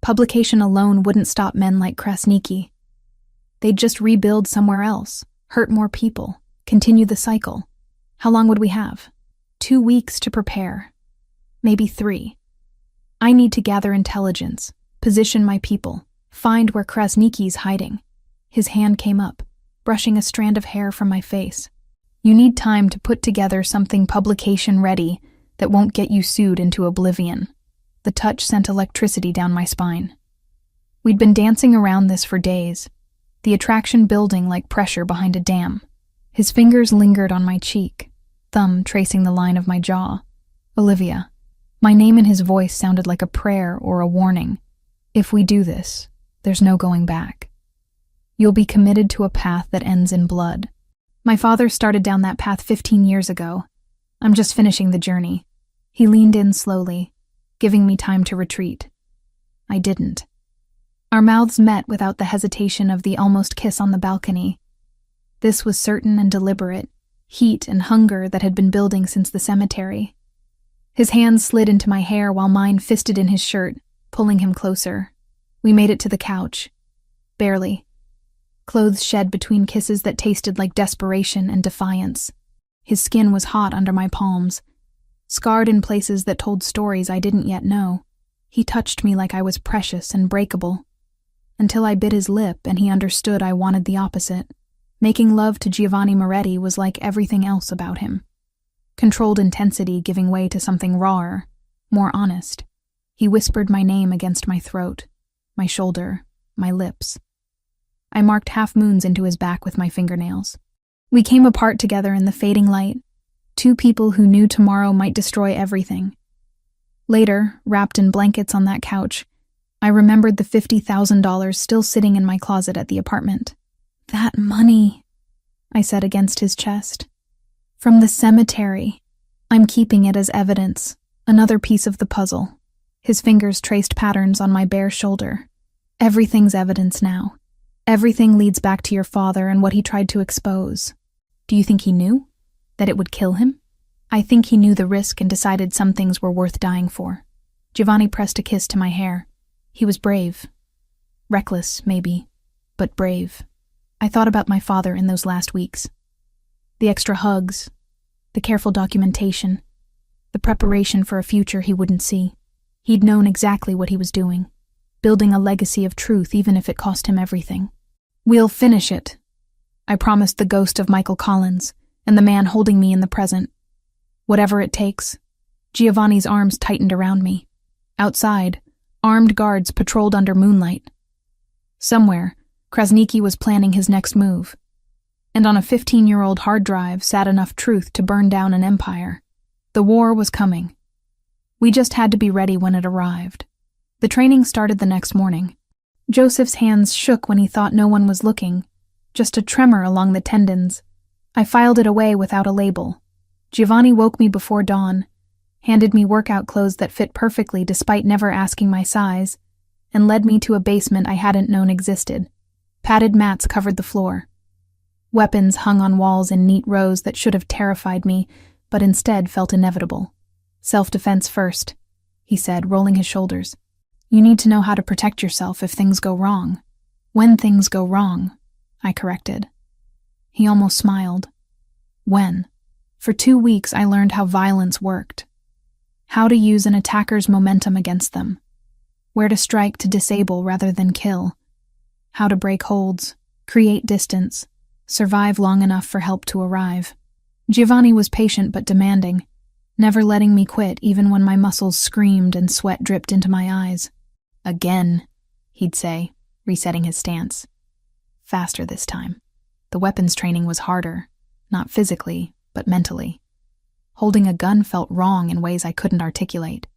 Publication alone wouldn't stop men like Krasniki. They'd just rebuild somewhere else, hurt more people, continue the cycle. How long would we have? 2 weeks to prepare. Maybe 3. I need to gather intelligence, position my people, find where Krasniki's hiding. His hand came up, brushing a strand of hair from my face. You need time to put together something publication-ready that won't get you sued into oblivion. The touch sent electricity down my spine. We'd been dancing around this for days, the attraction building like pressure behind a dam. His fingers lingered on my cheek, thumb tracing the line of my jaw. Olivia. My name in his voice sounded like a prayer or a warning. If we do this, there's no going back. You'll be committed to a path that ends in blood. My father started down that path 15 years ago. I'm just finishing the journey. He leaned in slowly, giving me time to retreat. I didn't. Our mouths met without the hesitation of the almost kiss on the balcony. This was certain and deliberate, heat and hunger that had been building since the cemetery. His hands slid into my hair while mine fisted in his shirt, pulling him closer. We made it to the couch. Barely. Clothes shed between kisses that tasted like desperation and defiance. His skin was hot under my palms, scarred in places that told stories I didn't yet know. He touched me like I was precious and breakable, until I bit his lip and he understood I wanted the opposite. Making love to Giovanni Moretti was like everything else about him. Controlled intensity giving way to something rawer, more honest. He whispered my name against my throat, my shoulder, my lips. I marked half moons into his back with my fingernails. We came apart together in the fading light, 2 people who knew tomorrow might destroy everything. Later, wrapped in blankets on that couch, I remembered the $50,000 still sitting in my closet at the apartment. That money, I said against his chest. From the cemetery. I'm keeping it as evidence, another piece of the puzzle. His fingers traced patterns on my bare shoulder. Everything's evidence now. Everything leads back to your father and what he tried to expose. Do you think he knew? That it would kill him? I think he knew the risk and decided some things were worth dying for. Giovanni pressed a kiss to my hair. He was brave. Reckless, maybe, but brave. I thought about my father in those last weeks. The extra hugs, the careful documentation, the preparation for a future he wouldn't see. He'd known exactly what he was doing, building a legacy of truth even if it cost him everything. We'll finish it, I promised the ghost of Michael Collins and the man holding me in the present. Whatever it takes. Giovanni's arms tightened around me. Outside, armed guards patrolled under moonlight. Somewhere, Krasniki was planning his next move. And on a 15-year-old hard drive sat enough truth to burn down an empire. The war was coming. We just had to be ready when it arrived. The training started the next morning. Joseph's hands shook when he thought no one was looking, just a tremor along the tendons. I filed it away without a label. Giovanni woke me before dawn, handed me workout clothes that fit perfectly despite never asking my size, and led me to a basement I hadn't known existed. Padded mats covered the floor. Weapons hung on walls in neat rows that should have terrified me, but instead felt inevitable. Self-defense first, he said, rolling his shoulders. You need to know how to protect yourself if things go wrong. When things go wrong, I corrected. He almost smiled. When? For 2 weeks I learned how violence worked. How to use an attacker's momentum against them. Where to strike to disable rather than kill. how to break holds, create distance, survive long enough for help to arrive. Giovanni was patient but demanding, never letting me quit even when my muscles screamed and sweat dripped into my eyes. Again, he'd say, resetting his stance. Faster this time. The weapons training was harder, not physically, but mentally. Holding a gun felt wrong in ways I couldn't articulate.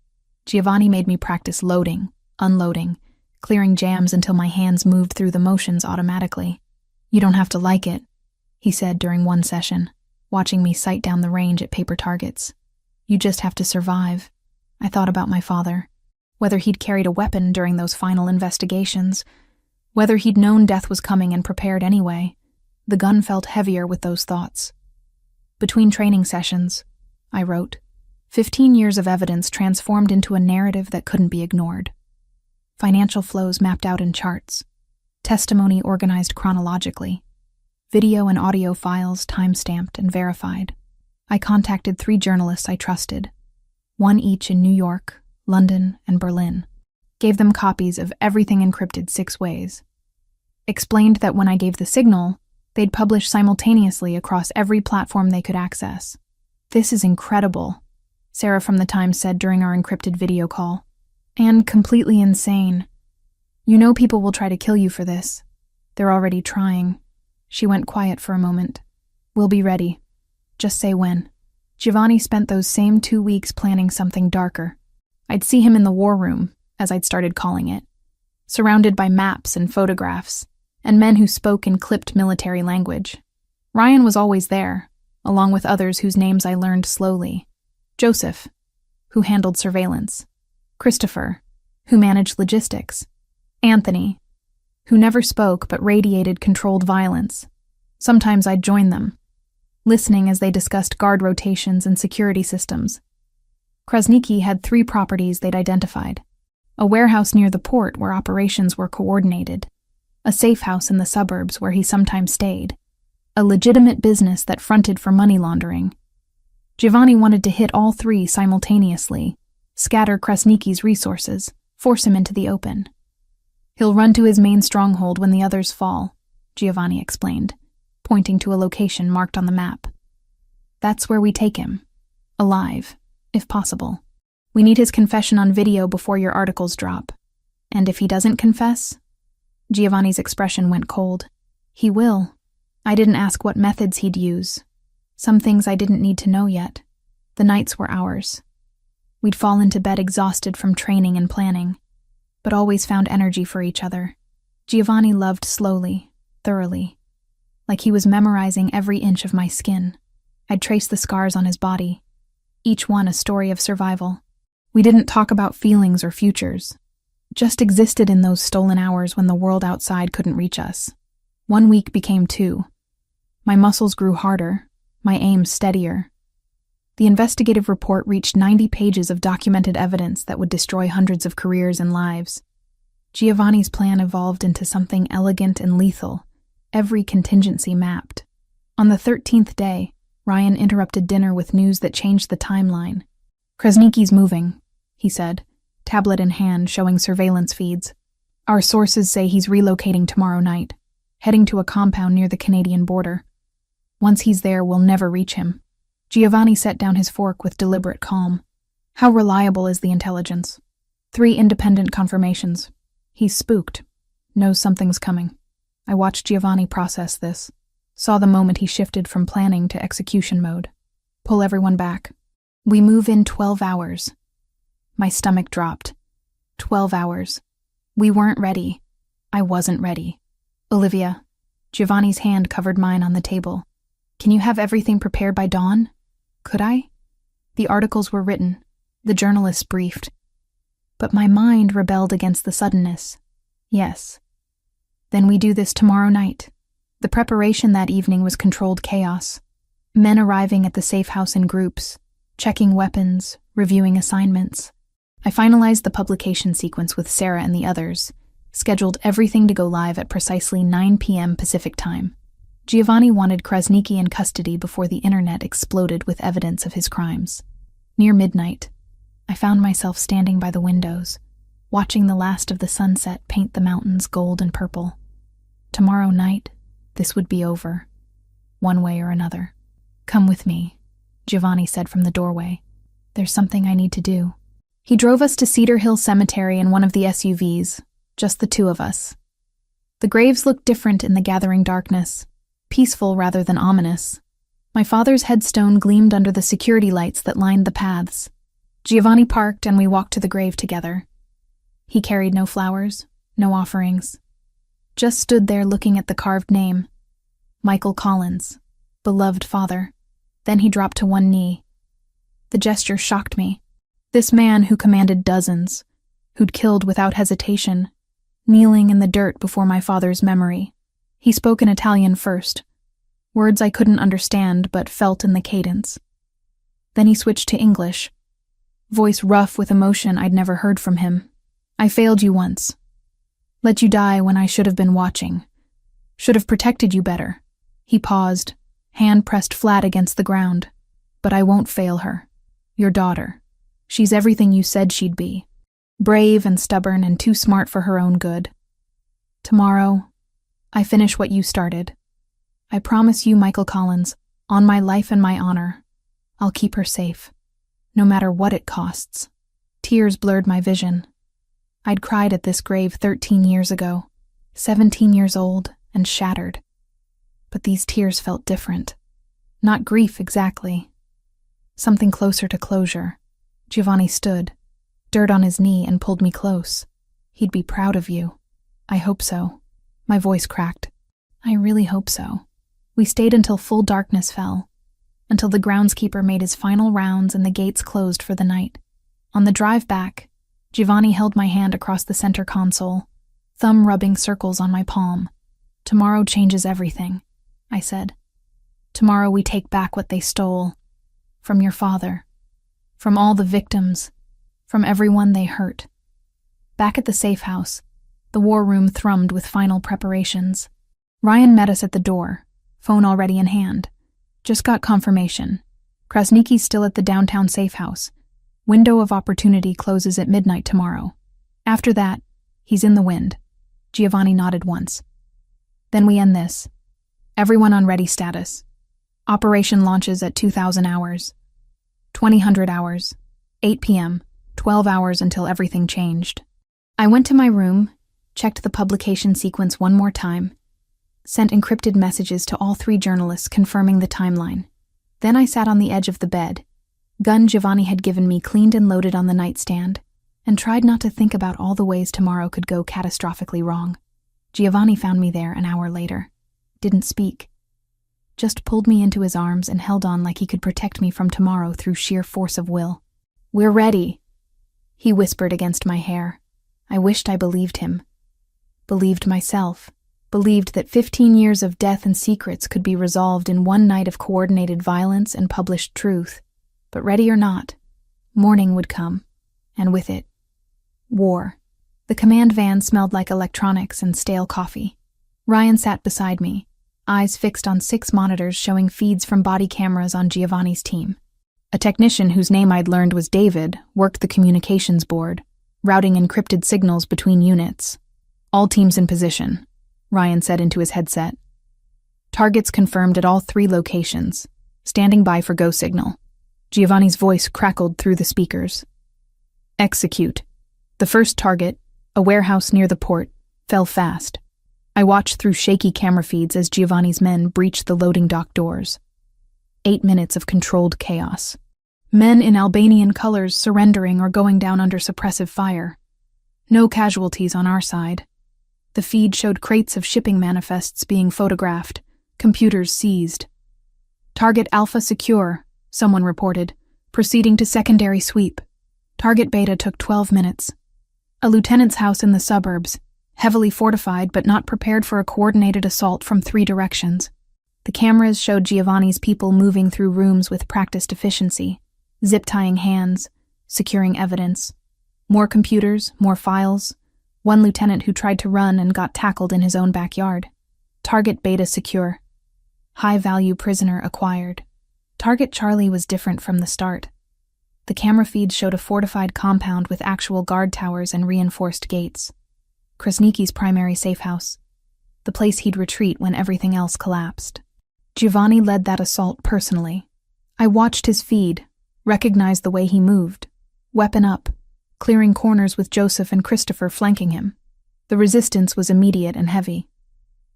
Giovanni made me practice loading, unloading, clearing jams until my hands moved through the motions automatically. "You don't have to like it," he said during one session, watching me sight down the range at paper targets. "You just have to survive." I thought about my father, whether he'd carried a weapon during those final investigations, whether he'd known death was coming and prepared anyway. The gun felt heavier with those thoughts. Between training sessions, I wrote, 15 years of evidence transformed into a narrative that couldn't be ignored. Financial flows mapped out in charts, testimony organized chronologically, video and audio files time-stamped and verified. I contacted 3 journalists I trusted, one each in New York, London, and Berlin. Gave them copies of everything encrypted 6 ways. Explained that when I gave the signal, they'd publish simultaneously across every platform they could access. "This is incredible," Sarah from the Times said during our encrypted video call. "And completely insane. You know people will try to kill you for this. They're already trying." She went quiet for a moment. "We'll be ready. Just say when." Giovanni spent those same 2 weeks planning something darker. I'd see him in the war room, as I'd started calling it, surrounded by maps and photographs, and men who spoke in clipped military language. Ryan was always there, along with others whose names I learned slowly. Joseph, who handled surveillance. Christopher, who managed logistics. Anthony, who never spoke but radiated controlled violence. Sometimes I'd join them, listening as they discussed guard rotations and security systems. Krasniki had 3 properties they'd identified. A warehouse near the port where operations were coordinated. A safe house in the suburbs where he sometimes stayed. A legitimate business that fronted for money laundering. Giovanni wanted to hit all 3 simultaneously, scatter Krasniki's resources, force him into the open. "He'll run to his main stronghold when the others fall," Giovanni explained, pointing to a location marked on the map. "That's where we take him. Alive, if possible. We need his confession on video before your articles drop. And if he doesn't confess?" Giovanni's expression went cold. "He will. I didn't ask what methods he'd use. Some things I didn't need to know yet. The nights were ours. We'd fall into bed exhausted from training and planning, but always found energy for each other. Giovanni loved slowly, thoroughly, like he was memorizing every inch of my skin. I'd trace the scars on his body, each one a story of survival. We didn't talk about feelings or futures, just existed in those stolen hours when the world outside couldn't reach us. 1 week became 2. My muscles grew harder, my aim steadier. The investigative report reached 90 pages of documented evidence that would destroy hundreds of careers and lives. Giovanni's plan evolved into something elegant and lethal, every contingency mapped. On the 13th day, Ryan interrupted dinner with news that changed the timeline. "Krasniki's moving," he said, tablet in hand showing surveillance feeds. "Our sources say he's relocating tomorrow night, heading to a compound near the Canadian border. Once he's there, we'll never reach him." Giovanni set down his fork with deliberate calm. "How reliable is the intelligence?" 3 independent confirmations. He's spooked. Knows something's coming. I watched Giovanni process this. Saw the moment he shifted from planning to execution mode. Pull everyone back. "We move in 12 hours. My stomach dropped. 12 hours. We weren't ready. I wasn't ready. "Olivia," Giovanni's hand covered mine on the table. "Can you have everything prepared by dawn?" Could I? The articles were written. The journalists briefed. But my mind rebelled against the suddenness. Yes. "Then we do this tomorrow night." The preparation that evening was controlled chaos. Men arriving at the safe house in groups, checking weapons, reviewing assignments. I finalized the publication sequence with Sarah and the others, scheduled everything to go live at precisely 9 p.m. Pacific time. Giovanni wanted Krasniki in custody before the internet exploded with evidence of his crimes. Near midnight, I found myself standing by the windows, watching the last of the sunset paint the mountains gold and purple. Tomorrow night, this would be over, one way or another. Come with me, Giovanni said from the doorway. There's something I need to do. He drove us to Cedar Hill Cemetery in one of the SUVs, just the two of us. The graves looked different in the gathering darkness, peaceful rather than ominous. My father's headstone gleamed under the security lights that lined the paths. Giovanni parked and we walked to the grave together. He carried no flowers, no offerings. Just stood there looking at the carved name, Michael Collins, beloved father. Then he dropped to one knee. The gesture shocked me. This man who commanded dozens, who'd killed without hesitation, kneeling in the dirt before my father's memory. He spoke in Italian first, words I couldn't understand but felt in the cadence. Then he switched to English, voice rough with emotion I'd never heard from him. I failed you once. Let you die when I should have been watching. Should have protected you better. He paused, hand pressed flat against the ground. But I won't fail her. Your daughter. She's everything you said she'd be. Brave and stubborn and too smart for her own good. Tomorrow, I finish what you started. I promise you, Michael Collins, on my life and my honor, I'll keep her safe, no matter what it costs. Tears blurred my vision. I'd cried at this grave 13 years ago, 17 years old and shattered. But these tears felt different. Not grief exactly. Something closer to closure. Giovanni stood, dirt on his knee, and pulled me close. He'd be proud of you. I hope so. My voice cracked. I really hope so. We stayed until full darkness fell, until the groundskeeper made his final rounds and the gates closed for the night. On the drive back, Giovanni held my hand across the center console, thumb rubbing circles on my palm. Tomorrow changes everything, I said. Tomorrow we take back what they stole. From your father. From all the victims. From everyone they hurt. Back at the safe house, the war room thrummed with final preparations. Ryan met us at the door, phone already in hand. Just got confirmation. Krasniki's still at the downtown safe house. Window of opportunity closes at midnight tomorrow. After that, he's in the wind. Giovanni nodded once. Then we end this. Everyone on ready status. Operation launches at 2,000 hours. 2000 hours. 8 p.m. 12 hours until everything changed. I went to my room, checked the publication sequence one more time, sent encrypted messages to all 3 journalists confirming the timeline. Then I sat on the edge of the bed, gun Giovanni had given me cleaned and loaded on the nightstand, and tried not to think about all the ways tomorrow could go catastrophically wrong. Giovanni found me there an hour later. Didn't speak. Just pulled me into his arms and held on like he could protect me from tomorrow through sheer force of will. We're ready, he whispered against my hair. I wished I believed him. Believed myself. Believed that 15 years of death and secrets could be resolved in one night of coordinated violence and published truth. But ready or not, morning would come, and with it, war. The command van smelled like electronics and stale coffee. Ryan sat beside me, eyes fixed on 6 monitors showing feeds from body cameras on Giovanni's team. A technician whose name I'd learned was David worked the communications board, routing encrypted signals between units. All teams in position, Ryan said into his headset. Targets confirmed at all 3 locations, standing by for go signal. Giovanni's voice crackled through the speakers. Execute. The first target, a warehouse near the port, fell fast. I watched through shaky camera feeds as Giovanni's men breached the loading dock doors. 8 minutes of controlled chaos. Men in Albanian colors surrendering or going down under suppressive fire. No casualties on our side. The feed showed crates of shipping manifests being photographed, computers seized. Target Alpha secure, someone reported, proceeding to secondary sweep. Target Beta took 12 minutes. A lieutenant's house in the suburbs, heavily fortified but not prepared for a coordinated assault from 3 directions. The cameras showed Giovanni's people moving through rooms with practiced efficiency, zip-tying hands, securing evidence. More computers, more files. One lieutenant who tried to run and got tackled in his own backyard. Target Beta secure. High-value prisoner acquired. Target Charlie was different from the start. The camera feeds showed a fortified compound with actual guard towers and reinforced gates. Krasniki's primary safe house. the place he'd retreat when everything else collapsed. Giovanni led that assault personally. I watched his feed, recognized the way he moved. Weapon up, clearing corners with Joseph and Christopher flanking him. The resistance was immediate and heavy.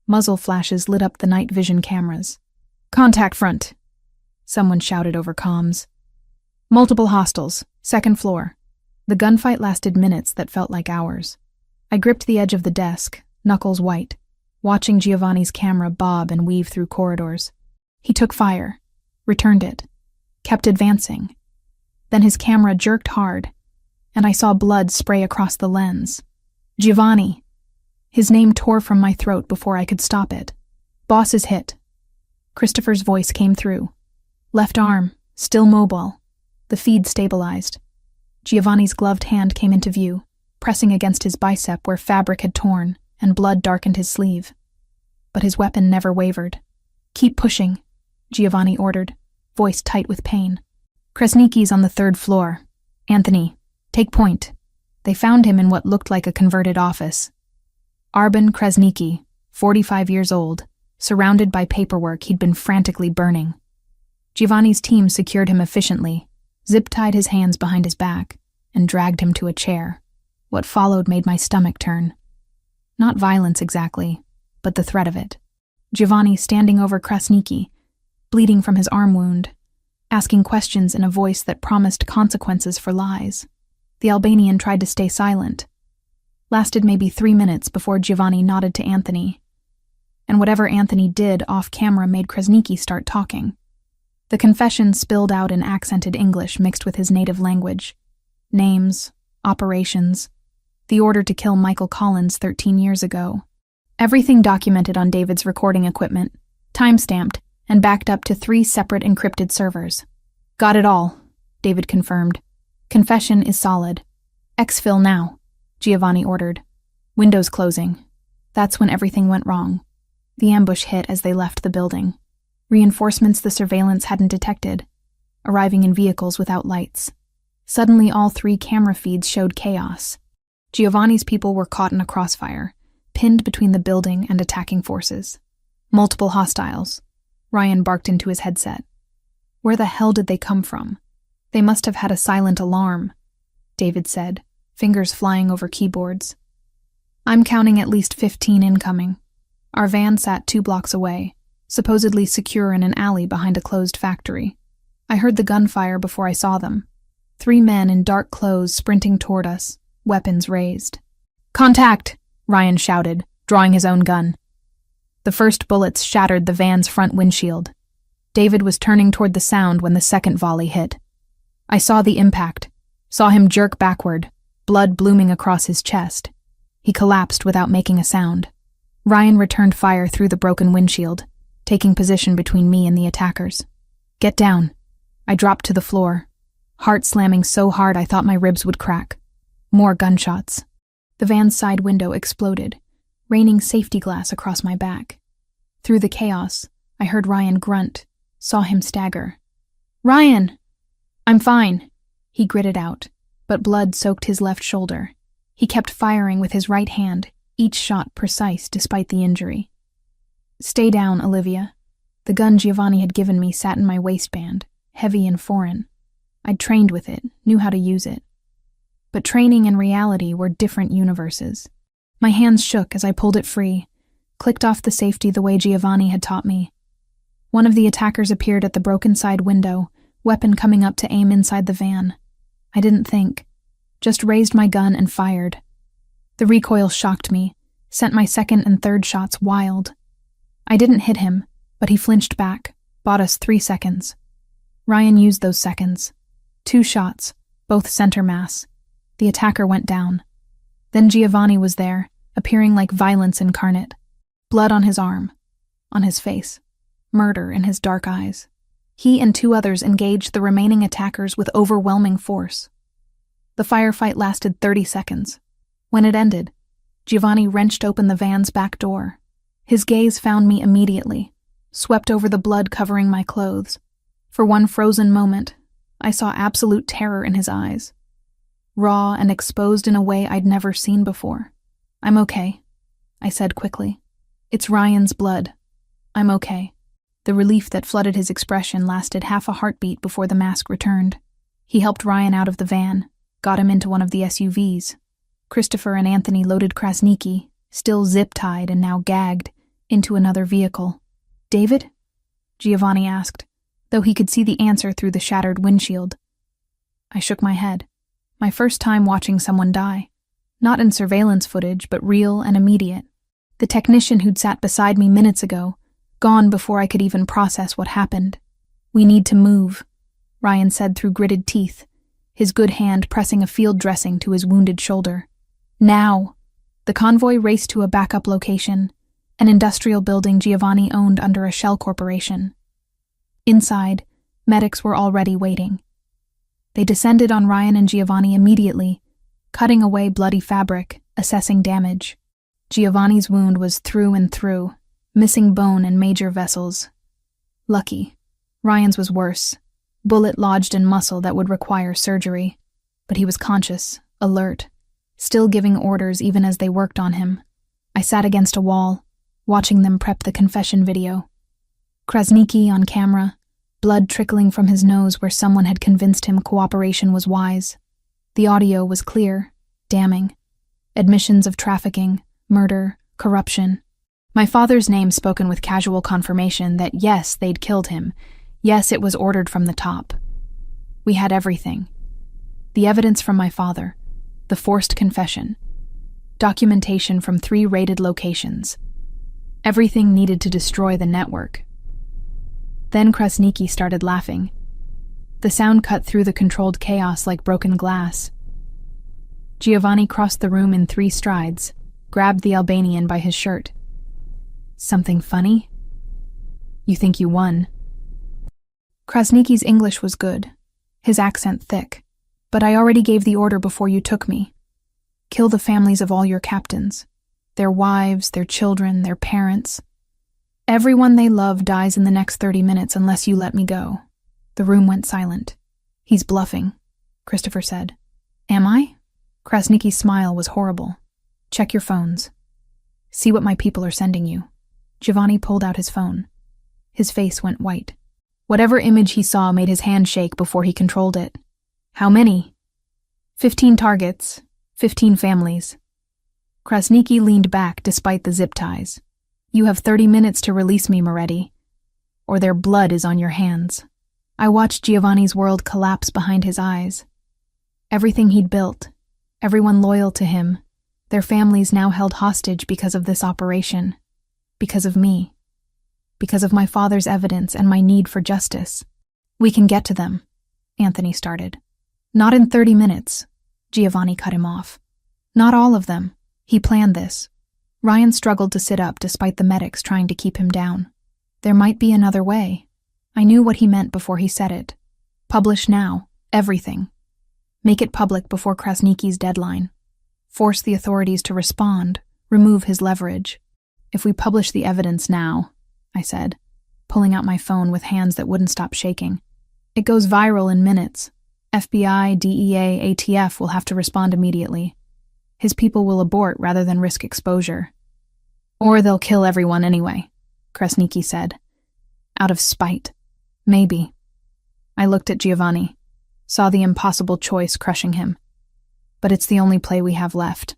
Muzzle flashes lit up the night vision cameras. "Contact front," someone shouted over comms. "Multiple hostiles, second floor." The gunfight lasted minutes that felt like hours. I gripped the edge of the desk, knuckles white, watching Giovanni's camera bob and weave through corridors. He took fire, returned it, kept advancing. Then his camera jerked hard, and I saw blood spray across the lens. Giovanni! His name tore from my throat before I could stop it. "Boss is hit." Christopher's voice came through. Left arm, still mobile. The feed stabilized. Giovanni's gloved hand came into view, pressing against his bicep where fabric had torn and blood darkened his sleeve. But his weapon never wavered. "Keep pushing," Giovanni ordered, voice tight with pain. "Kresnicki's on the 3rd floor. Anthony, take point." They found him in what looked like a converted office. Arben Kresnicki, 45 years old, surrounded by paperwork he'd been frantically burning. Giovanni's team secured him efficiently, zip-tied his hands behind his back, and dragged him to a chair. What followed made my stomach turn. Not violence exactly, but the threat of it. Giovanni standing over Kresnicki, bleeding from his arm wound, asking questions in a voice that promised consequences for lies. The Albanian tried to stay silent. Lasted maybe 3 minutes before Giovanni nodded to Anthony. And whatever Anthony did off-camera made Kresnicki start talking. The confession spilled out in accented English mixed with his native language. Names, operations, the order to kill Michael Collins 13 years ago. Everything documented on David's recording equipment, time-stamped, and backed up to 3 separate encrypted servers. "Got it all," David confirmed. "Confession is solid. Exfil now," Giovanni ordered. Windows closing. That's when everything went wrong. The ambush hit as they left the building. Reinforcements the surveillance hadn't detected, arriving in vehicles without lights. Suddenly all 3 camera feeds showed chaos. Giovanni's people were caught in a crossfire, pinned between the building and attacking forces. Multiple hostiles. Ryan barked into his headset. Where the hell did they come from? They must have had a silent alarm, David said, fingers flying over keyboards. "I'm counting at least 15 incoming. Our van sat 2 blocks away, supposedly secure in an alley behind a closed factory. I heard the gunfire before I saw them. 3 men in dark clothes sprinting toward us, weapons raised. "Contact!" Ryan shouted, drawing his own gun. The first bullets shattered the van's front windshield. David was turning toward the sound when the second volley hit. I saw the impact, saw him jerk backward, blood blooming across his chest. He collapsed without making a sound. Ryan returned fire through the broken windshield, taking position between me and the attackers. "Get down." I dropped to the floor, heart slamming so hard I thought my ribs would crack. More gunshots. The van's side window exploded, raining safety glass across my back. Through the chaos, I heard Ryan grunt, saw him stagger. "Ryan!" "I'm fine," he gritted out, but blood soaked his left shoulder. He kept firing with his right hand, each shot precise despite the injury. "Stay down, Olivia." The gun Giovanni had given me sat in my waistband, heavy and foreign. I'd trained with it, knew how to use it. But training and reality were different universes. My hands shook as I pulled it free, clicked off the safety the way Giovanni had taught me. One of the attackers appeared at the broken side window, weapon coming up to aim inside the van. I didn't think, just raised my gun and fired. The recoil shocked me, sent my second and third shots wild. I didn't hit him, but he flinched back, bought us 3 seconds. Ryan used those seconds. 2 shots, both center mass. The attacker went down. Then Giovanni was there, appearing like violence incarnate. Blood on his arm, on his face, murder in his dark eyes. He and 2 others engaged the remaining attackers with overwhelming force. The firefight lasted 30 seconds. When it ended, Giovanni wrenched open the van's back door. His gaze found me immediately, swept over the blood covering my clothes. For one frozen moment, I saw absolute terror in his eyes. Raw and exposed in a way I'd never seen before. "I'm okay," I said quickly. It's Ryan's blood. I'm okay. The relief that flooded his expression lasted half a heartbeat before the mask returned. He helped Ryan out of the van, got him into one of the SUVs. Christopher and Anthony loaded Krasniki, still zip-tied and now gagged, into another vehicle. "David?" Giovanni asked, though he could see the answer through the shattered windshield. I shook my head. My first time watching someone die. Not in surveillance footage, but real and immediate. The technician who'd sat beside me minutes ago, gone before I could even process what happened. "We need to move," Ryan said through gritted teeth, his good hand pressing a field dressing to his wounded shoulder. "Now!" The convoy raced to a backup location, an industrial building Giovanni owned under a shell corporation. Inside, medics were already waiting. They descended on Ryan and Giovanni immediately, cutting away bloody fabric, assessing damage. Giovanni's wound was through and through, missing bone and major vessels. Lucky. Ryan's was worse. Bullet lodged in muscle that would require surgery. But he was conscious, alert, still giving orders even as they worked on him. I sat against a wall, watching them prep the confession video. Krasniki on camera, blood trickling from his nose where someone had convinced him cooperation was wise. The audio was clear, damning. Admissions of trafficking, murder, corruption. My father's name spoken with casual confirmation that yes, they'd killed him. Yes, it was ordered from the top. We had everything. The evidence from my father, the forced confession, documentation from 3 raided locations. Everything needed to destroy the network. Then Krasniki started laughing. The sound cut through the controlled chaos like broken glass. Giovanni crossed the room in 3 strides, grabbed the Albanian by his shirt. "Something funny? You think you won?" Krasniki's English was good, his accent thick. "But I already gave the order before you took me. Kill the families of all your captains. Their wives, their children, their parents. Everyone they love dies in the next 30 minutes unless you let me go." The room went silent. "He's bluffing," Christopher said. "Am I?" Krasniki's smile was horrible. "Check your phones. See what my people are sending you." Giovanni pulled out his phone. His face went white. Whatever image he saw made his hand shake before he controlled it. "How many?" 15 targets, 15 families. Krasniki leaned back despite the zip ties. "You have 30 minutes to release me, Moretti, or their blood is on your hands." I watched Giovanni's world collapse behind his eyes. Everything he'd built, everyone loyal to him, their families now held hostage because of this operation, because of me, because of my father's evidence and my need for justice. "We can get to them," Anthony started. "Not in 30 minutes, Giovanni cut him off. "Not all of them. He planned this." Ryan struggled to sit up despite the medics trying to keep him down. There might be another way. I knew what he meant before he said it. Publish now, everything. Make it public before Krasniki's deadline. Force the authorities to respond, remove his leverage. "If we publish the evidence now," I said, pulling out my phone with hands that wouldn't stop shaking, "it goes viral in minutes. FBI, DEA, ATF will have to respond immediately. His people will abort rather than risk exposure. Or they'll kill everyone anyway," Krasniki said. "Out of spite. Maybe." I looked at Giovanni, saw the impossible choice crushing him. "But it's the only play we have left.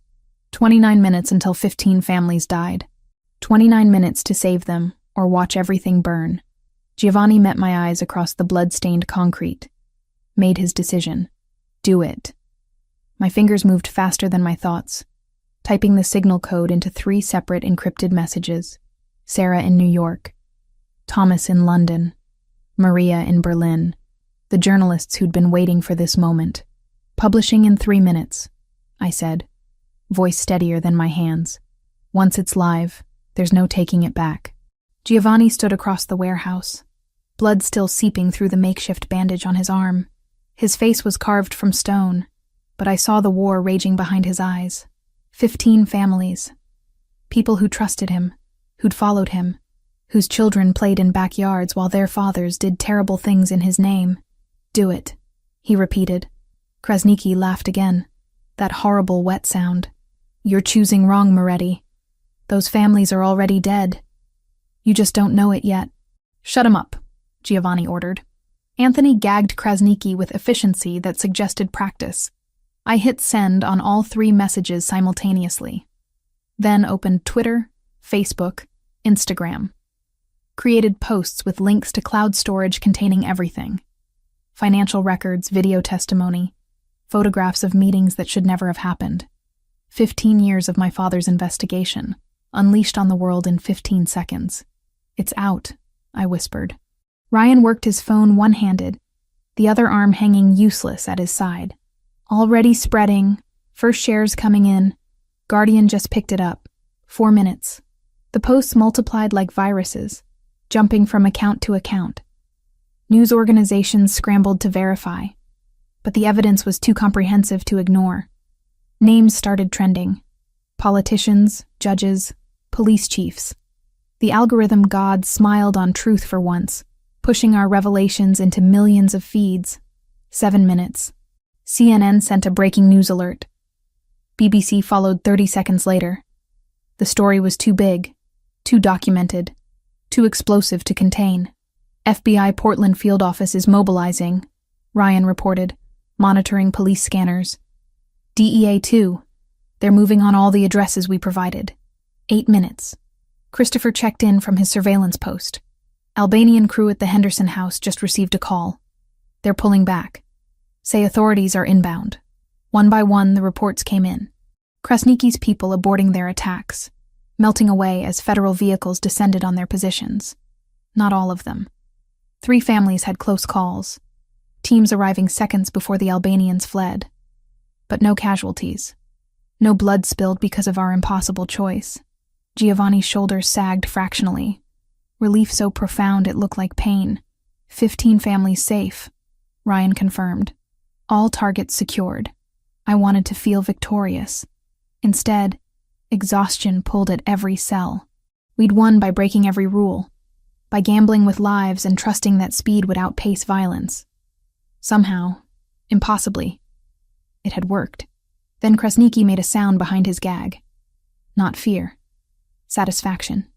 29 minutes until 15 families died. 29 minutes to save them, or watch everything burn." Giovanni met my eyes across the blood-stained concrete. Made his decision. Do it. My fingers moved faster than my thoughts, typing the signal code into 3 separate encrypted messages. Sarah in New York, Thomas in London, Maria in Berlin, the journalists who'd been waiting for this moment. "Publishing in 3 minutes," I said, voice steadier than my hands. "Once it's live, there's no taking it back." Giovanni stood across the warehouse, blood still seeping through the makeshift bandage on his arm. His face was carved from stone, but I saw the war raging behind his eyes. 15 families. People who trusted him, who'd followed him, whose children played in backyards while their fathers did terrible things in his name. "Do it," he repeated. Krasniki laughed again. That horrible wet sound. "You're choosing wrong, Moretti." Those families are already dead. You just don't know it yet. Shut him up, Giovanni ordered. Anthony gagged Krasniqi with efficiency that suggested practice. I hit send on all 3 messages simultaneously. Then opened Twitter, Facebook, Instagram. Created posts with links to cloud storage containing everything. Financial records, video testimony, photographs of meetings that should never have happened. 15 years of my father's investigation, unleashed on the world in 15 seconds. It's out, I whispered. Ryan worked his phone one-handed, the other arm hanging useless at his side. Already spreading, first shares coming in. Guardian just picked it up. 4 minutes. The posts multiplied like viruses, jumping from account to account. News organizations scrambled to verify, but the evidence was too comprehensive to ignore. Names started trending. Politicians, judges, police chiefs. The algorithm god smiled on truth for once, pushing our revelations into millions of feeds. 7 minutes. CNN sent a breaking news alert. BBC followed 30 seconds later. The story was too big, too documented, too explosive to contain. FBI Portland field office is mobilizing, Ryan reported, monitoring police scanners. DEA too. They're moving on all the addresses we provided. 8 minutes. Christopher checked in from his surveillance post. Albanian crew at the Henderson house just received a call. They're pulling back. Say authorities are inbound. One by one, the reports came in. Krasniqi's people aborting their attacks, melting away as federal vehicles descended on their positions. Not all of them. 3 families had close calls, teams arriving seconds before the Albanians fled. But no casualties. No blood spilled because of our impossible choice. Giovanni's shoulders sagged fractionally. Relief so profound it looked like pain. 15 families safe, Ryan confirmed. All targets secured. I wanted to feel victorious. Instead, exhaustion pulled at every cell. We'd won by breaking every rule, by gambling with lives and trusting that speed would outpace violence. Somehow, impossibly, it had worked. Then Krasniqi made a sound behind his gag. Not fear. Satisfaction.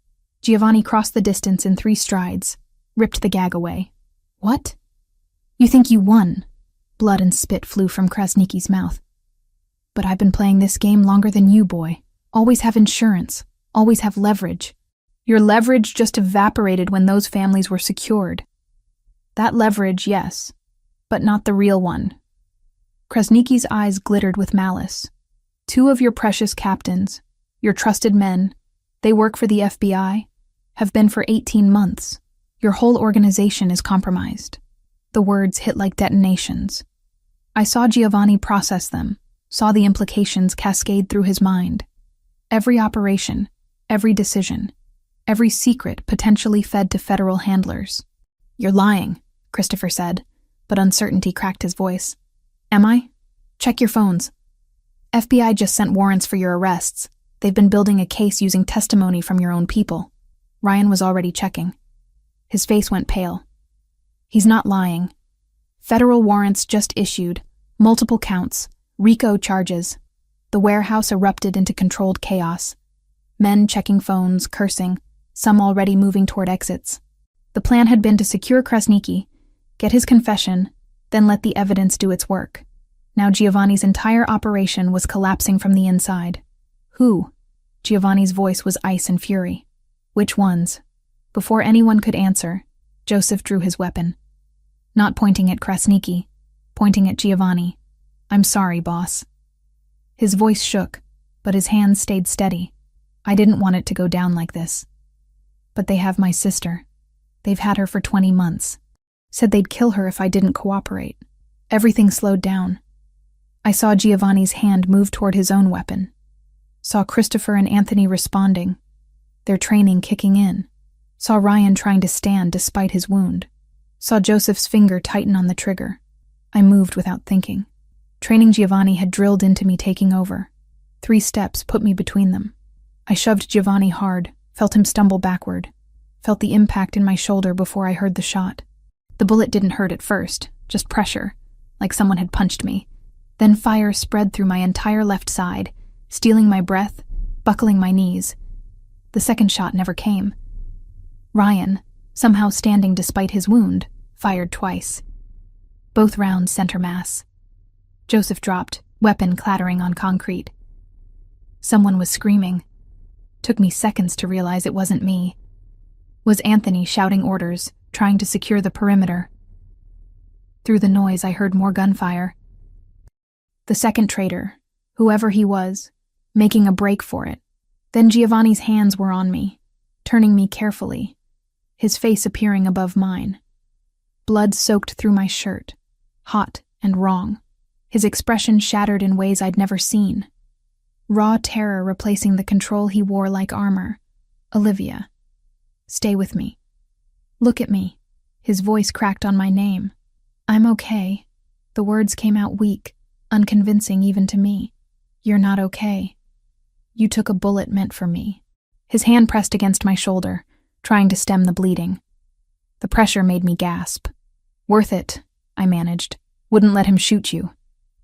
Giovanni crossed the distance in 3 strides, ripped the gag away. What? You think you won? Blood and spit flew from Krasniqi's mouth. But I've been playing this game longer than you, boy. Always have insurance. Always have leverage. Your leverage just evaporated when those families were secured. That leverage, yes, but not the real one. Krasniqi's eyes glittered with malice. 2 of your precious captains, your trusted men, they work for the FBI, have been for 18 months. Your whole organization is compromised. The words hit like detonations. I saw Giovanni process them, saw the implications cascade through his mind. Every operation, every decision, every secret potentially fed to federal handlers. You're lying, Christopher said, but uncertainty cracked his voice. Am I? Check your phones. FBI just sent warrants for your arrests. They've been building a case using testimony from your own people. Ryan was already checking. His face went pale. He's not lying. Federal warrants just issued, multiple counts, RICO charges. The warehouse erupted into controlled chaos. Men checking phones, cursing, some already moving toward exits. The plan had been to secure Krasniqi, get his confession, then let the evidence do its work. Now Giovanni's entire operation was collapsing from the inside. Who? Giovanni's voice was ice and fury. Which ones? Before anyone could answer, Joseph drew his weapon. Not pointing at Krasniqi, pointing at Giovanni. I'm sorry, boss. His voice shook, but his hands stayed steady. I didn't want it to go down like this. But they have my sister. They've had her for 20 months. Said they'd kill her if I didn't cooperate. Everything slowed down. I saw Giovanni's hand move toward his own weapon. Saw Christopher and Anthony responding, their training kicking in. Saw Ryan trying to stand despite his wound. Saw Joseph's finger tighten on the trigger. I moved without thinking. Training Giovanni had drilled into me taking over. 3 steps put me between them. I shoved Giovanni hard, felt him stumble backward, felt the impact in my shoulder before I heard the shot. The bullet didn't hurt at first, just pressure, like someone had punched me. Then fire spread through my entire left side, stealing my breath, buckling my knees. The second shot never came. Ryan, somehow standing despite his wound, fired twice. Both rounds center mass. Joseph dropped, weapon clattering on concrete. Someone was screaming. Took me seconds to realize it wasn't me. Was Anthony shouting orders, trying to secure the perimeter? Through the noise, I heard more gunfire. The second traitor, whoever he was, making a break for it. Then Giovanni's hands were on me, turning me carefully, his face appearing above mine. Blood soaked through my shirt, hot and wrong, his expression shattered in ways I'd never seen. Raw terror replacing the control he wore like armor. Olivia. Stay with me. Look at me. His voice cracked on my name. I'm okay. The words came out weak, unconvincing even to me. You're not okay. You took a bullet meant for me. His hand pressed against my shoulder, trying to stem the bleeding. The pressure made me gasp. Worth it, I managed. Wouldn't let him shoot you.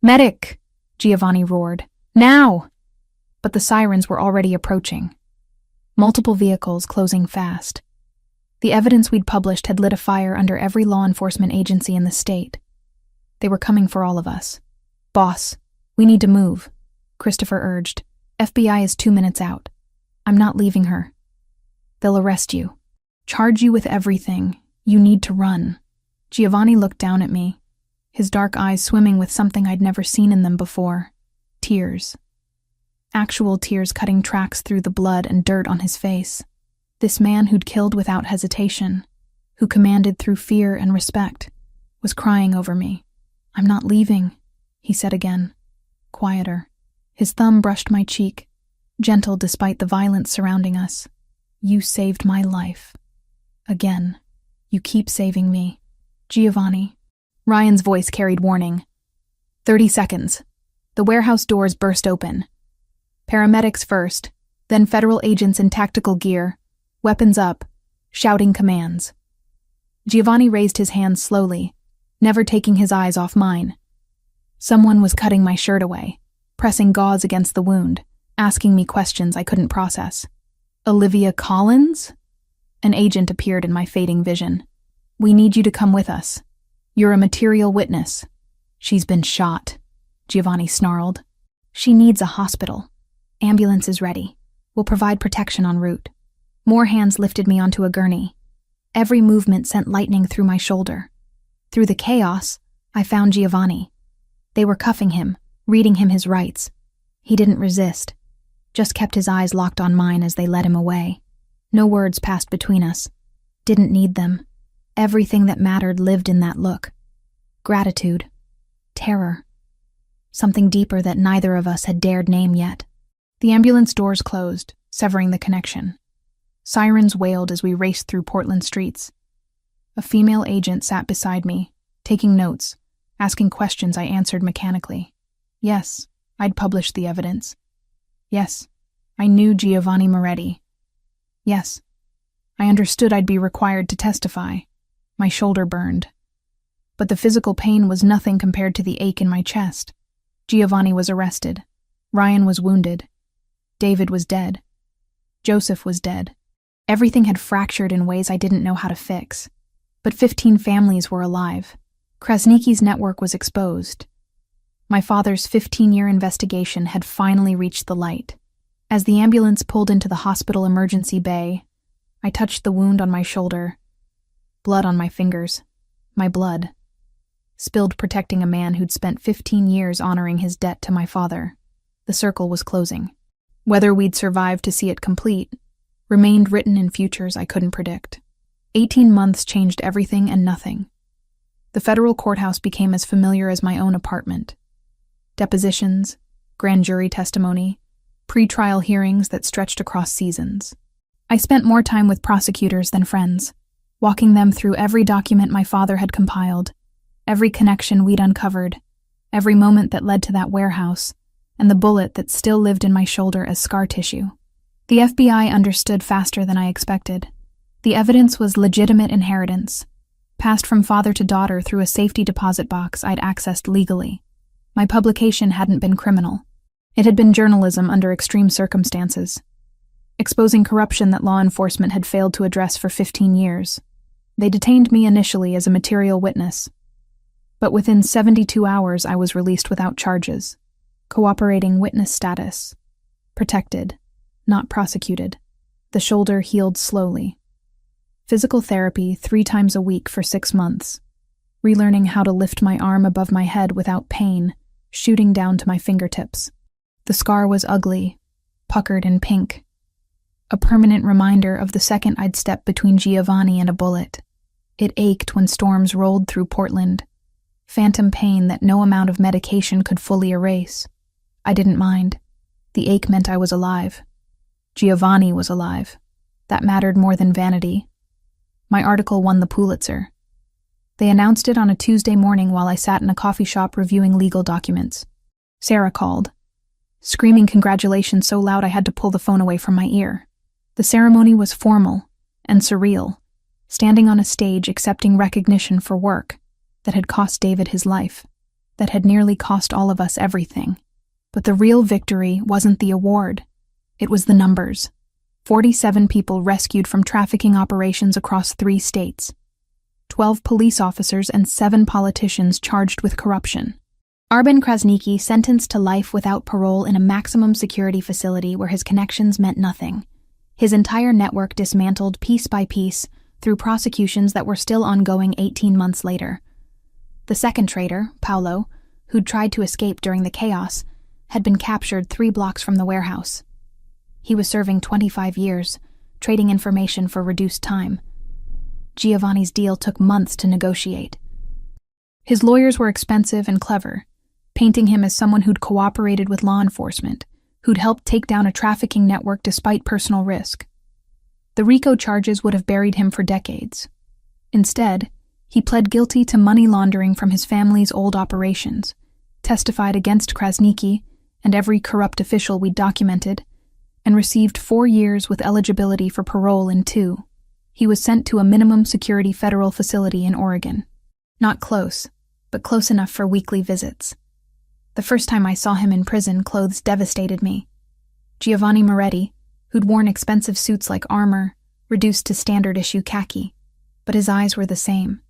Medic! Giovanni roared. Now! But the sirens were already approaching. Multiple vehicles closing fast. The evidence we'd published had lit a fire under every law enforcement agency in the state. They were coming for all of us. Boss, we need to move, Christopher urged. FBI is 2 minutes out. I'm not leaving her. They'll arrest you. Charge you with everything. You need to run. Giovanni looked down at me, his dark eyes swimming with something I'd never seen in them before. Tears. Actual tears cutting tracks through the blood and dirt on his face. This man who'd killed without hesitation, who commanded through fear and respect, was crying over me. I'm not leaving, he said again, quieter. His thumb brushed my cheek, gentle despite the violence surrounding us. You saved my life. Again. You keep saving me. Giovanni. Ryan's voice carried warning. 30 seconds. The warehouse doors burst open. Paramedics first, then federal agents in tactical gear, weapons up, shouting commands. Giovanni raised his hands slowly, never taking his eyes off mine. Someone was cutting my shirt away, pressing gauze against the wound, asking me questions I couldn't process. Olivia Collins? An agent appeared in my fading vision. We need you to come with us. You're a material witness. She's been shot, Giovanni snarled. She needs a hospital. Ambulance is ready. We'll provide protection en route. More hands lifted me onto a gurney. Every movement sent lightning through my shoulder. Through the chaos, I found Giovanni. They were cuffing him, reading him his rights. He didn't resist, just kept his eyes locked on mine as they led him away. No words passed between us. Didn't need them. Everything that mattered lived in that look. Gratitude. Terror. Something deeper that neither of us had dared name yet. The ambulance doors closed, severing the connection. Sirens wailed as we raced through Portland streets. A female agent sat beside me, taking notes, asking questions I answered mechanically. Yes, I'd published the evidence. Yes, I knew Giovanni Moretti. Yes, I understood I'd be required to testify. My shoulder burned. But the physical pain was nothing compared to the ache in my chest. Giovanni was arrested. Ryan was wounded. David was dead. Joseph was dead. Everything had fractured in ways I didn't know how to fix. But 15 families were alive. Krasniki's network was exposed. My father's 15-year investigation had finally reached the light. As the ambulance pulled into the hospital emergency bay, I touched the wound on my shoulder. Blood on my fingers. My blood. Spilled protecting a man who'd spent 15 years honoring his debt to my father. The circle was closing. Whether we'd survive to see it complete remained written in futures I couldn't predict. 18 months changed everything and nothing. The federal courthouse became as familiar as my own apartment. Depositions, grand jury testimony, pre-trial hearings that stretched across seasons. I spent more time with prosecutors than friends, walking them through every document my father had compiled, every connection we'd uncovered, every moment that led to that warehouse, and the bullet that still lived in my shoulder as scar tissue. The FBI understood faster than I expected. The evidence was legitimate inheritance, passed from father to daughter through a safety deposit box I'd accessed legally. My publication hadn't been criminal. It had been journalism under extreme circumstances. exposing corruption that law enforcement had failed to address for 15 years. They detained me initially as a material witness, but within 72 hours I was released without charges. Cooperating witness status. Protected, not prosecuted. The shoulder healed slowly. Physical therapy 3 times a week for 6 months. Relearning how to lift my arm above my head without pain, shooting down to my fingertips. The scar was ugly, puckered and pink. A permanent reminder of the second I'd step between Giovanni and a bullet. It ached when storms rolled through Portland. Phantom pain that no amount of medication could fully erase. I didn't mind. The ache meant I was alive. Giovanni was alive. That mattered more than vanity. My article won the Pulitzer. They announced it on a Tuesday morning while I sat in a coffee shop reviewing legal documents. Sarah called, screaming congratulations so loud I had to pull the phone away from my ear. The ceremony was formal and surreal, standing on a stage accepting recognition for work that had cost David his life, that had nearly cost all of us everything. But the real victory wasn't the award. It was the numbers. 47 people rescued from trafficking operations across 3 states. 12 police officers and 7 politicians charged with corruption. Arben Krasniqi sentenced to life without parole in a maximum security facility where his connections meant nothing. His entire network dismantled piece by piece through prosecutions that were still ongoing 18 months later. The second traitor, Paolo, who'd tried to escape during the chaos, had been captured 3 blocks from the warehouse. He was serving 25 years, trading information for reduced time. Giovanni's deal took months to negotiate. His lawyers were expensive and clever, painting him as someone who'd cooperated with law enforcement, who'd helped take down a trafficking network despite personal risk. The RICO charges would have buried him for decades. Instead, he pled guilty to money laundering from his family's old operations, testified against Krasniqi and every corrupt official we'd documented, and received 4 years with eligibility for parole in 2. He was sent to a minimum security federal facility in Oregon. Not close, but close enough for weekly visits. The first time I saw him in prison, clothes devastated me. Giovanni Moretti, who'd worn expensive suits like armor, reduced to standard-issue khaki, but his eyes were the same.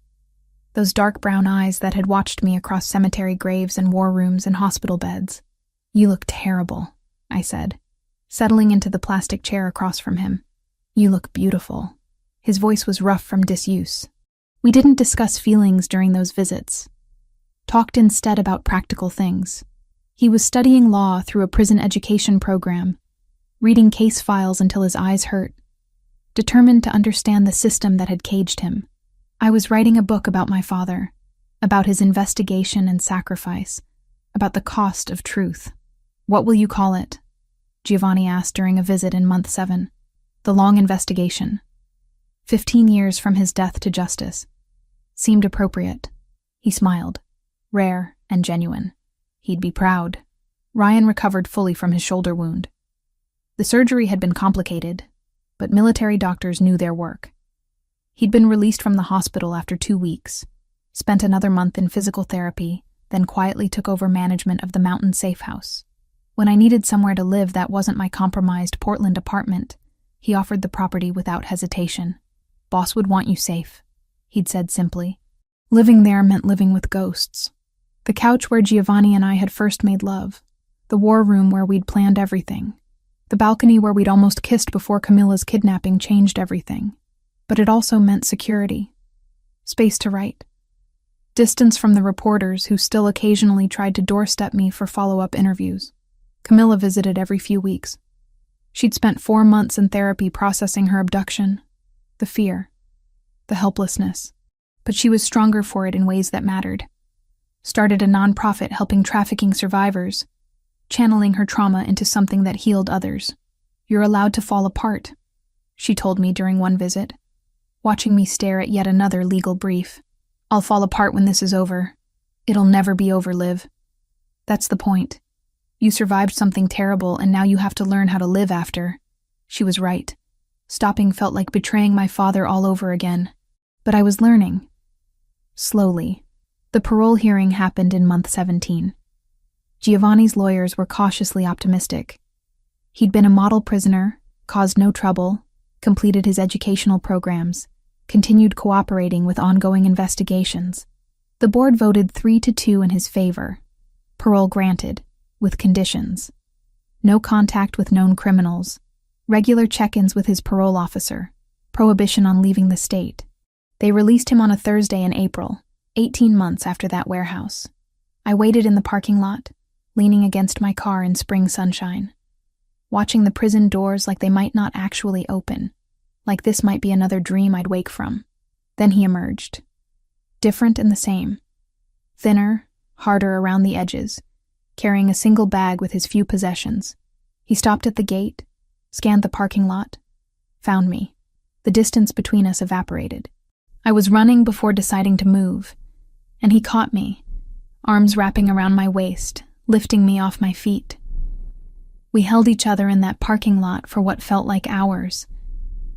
Those dark brown eyes that had watched me across cemetery graves and war rooms and hospital beds. "You look terrible," I said, settling into the plastic chair across from him. "You look beautiful." His voice was rough from disuse. We didn't discuss feelings during those visits. Talked instead about practical things. He was studying law through a prison education program, reading case files until his eyes hurt, determined to understand the system that had caged him. I was writing a book about my father, about his investigation and sacrifice, about the cost of truth. "What will you call it?" Giovanni asked during a visit in month 7. "The long investigation." 15 years from his death to justice. Seemed appropriate. He smiled. Rare and genuine. He'd be proud. Ryan recovered fully from his shoulder wound. The surgery had been complicated, but military doctors knew their work. He'd been released from the hospital after 2 weeks, spent another month in physical therapy, then quietly took over management of the Mountain Safe House. When I needed somewhere to live that wasn't my compromised Portland apartment, he offered the property without hesitation. "Boss would want you safe," he'd said simply. Living there meant living with ghosts. The couch where Giovanni and I had first made love. The war room where we'd planned everything. The balcony where we'd almost kissed before Camilla's kidnapping changed everything. But it also meant security. Space to write. Distance from the reporters who still occasionally tried to doorstep me for follow-up interviews. Camilla visited every few weeks. She'd spent 4 months in therapy processing her abduction. The fear. The helplessness. But she was stronger for it in ways that mattered. Started a nonprofit helping trafficking survivors, channeling her trauma into something that healed others. "You're allowed to fall apart," she told me during one visit, watching me stare at yet another legal brief. "I'll fall apart when this is over. It'll never be over, Liv. That's the point. You survived something terrible and now you have to learn how to live after." She was right. Stopping felt like betraying my father all over again. But I was learning. Slowly. The parole hearing happened in month 17. Giovanni's lawyers were cautiously optimistic. He'd been a model prisoner, caused no trouble, completed his educational programs, continued cooperating with ongoing investigations. The board voted 3-2 in his favor. Parole granted, with conditions. No contact with known criminals, regular check-ins with his parole officer, prohibition on leaving the state. They released him on a Thursday in April, 18 months after that warehouse. I waited in the parking lot, leaning against my car in spring sunshine, watching the prison doors like they might not actually open, like this might be another dream I'd wake from. Then he emerged. Different and the same. Thinner, harder around the edges, carrying a single bag with his few possessions. He stopped at the gate, scanned the parking lot, found me. The distance between us evaporated. I was running before deciding to move, and he caught me, arms wrapping around my waist, lifting me off my feet. We held each other in that parking lot for what felt like hours,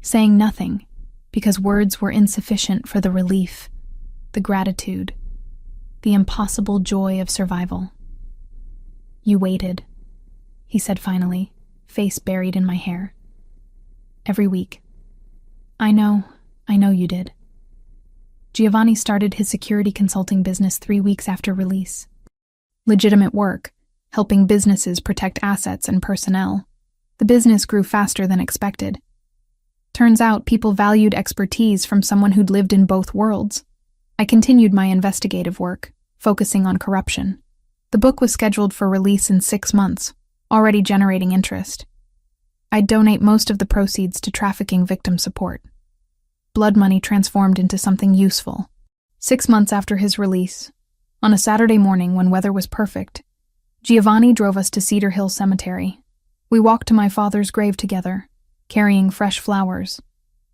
saying nothing because words were insufficient for the relief, the gratitude, the impossible joy of survival. "You waited," he said finally, face buried in my hair. "Every week." I know you did." Giovanni started his security consulting business 3 weeks after release. Legitimate work, helping businesses protect assets and personnel. The business grew faster than expected. Turns out people valued expertise from someone who'd lived in both worlds. I continued my investigative work, focusing on corruption. The book was scheduled for release in 6 months, already generating interest. I'd donate most of the proceeds to trafficking victim support. Blood money transformed into something useful. 6 months after his release, on a Saturday morning when weather was perfect, Giovanni drove us to Cedar Hill Cemetery. We walked to my father's grave together, carrying fresh flowers.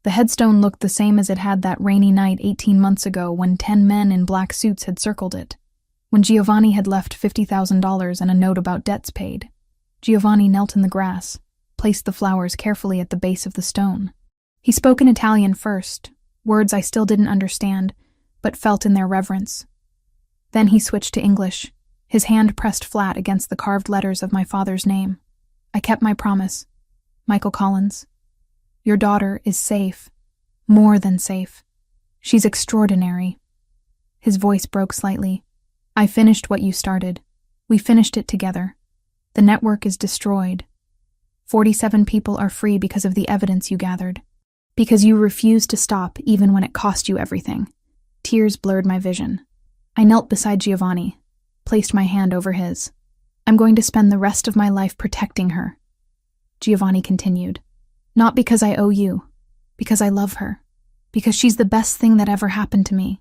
The headstone looked the same as it had that rainy night 18 months ago when 10 men in black suits had circled it. When Giovanni had left $50,000 and a note about debts paid, Giovanni knelt in the grass, placed the flowers carefully at the base of the stone. He spoke in Italian first, words I still didn't understand, but felt in their reverence. Then he switched to English, his hand pressed flat against the carved letters of my father's name. I kept my promise. "Michael Collins, your daughter is safe, more than safe. She's extraordinary." His voice broke slightly. "I finished what you started. We finished it together. The network is destroyed. 47 people are free because of the evidence you gathered. Because you refused to stop even when it cost you everything." Tears blurred my vision. I knelt beside Giovanni, placed my hand over his. "I'm going to spend the rest of my life protecting her." Giovanni continued. "Not because I owe you, because I love her, because she's the best thing that ever happened to me.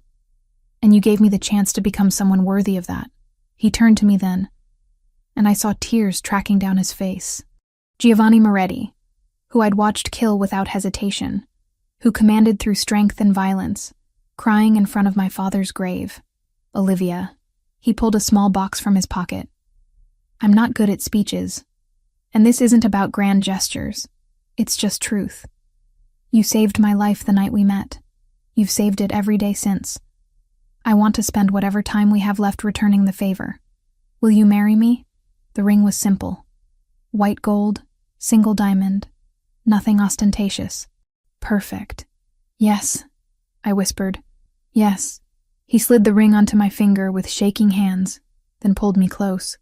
And you gave me the chance to become someone worthy of that." He turned to me then, and I saw tears tracking down his face. Giovanni Moretti, who I'd watched kill without hesitation, who commanded through strength and violence, crying in front of my father's grave. "Olivia." He pulled a small box from his pocket. "I'm not good at speeches, and this isn't about grand gestures. It's just truth. You saved my life the night we met. You've saved it every day since. I want to spend whatever time we have left returning the favor. Will you marry me?" The ring was simple. White gold, single diamond, nothing ostentatious. "Perfect." "Yes," I whispered. "Yes." He slid the ring onto my finger with shaking hands, then pulled me close.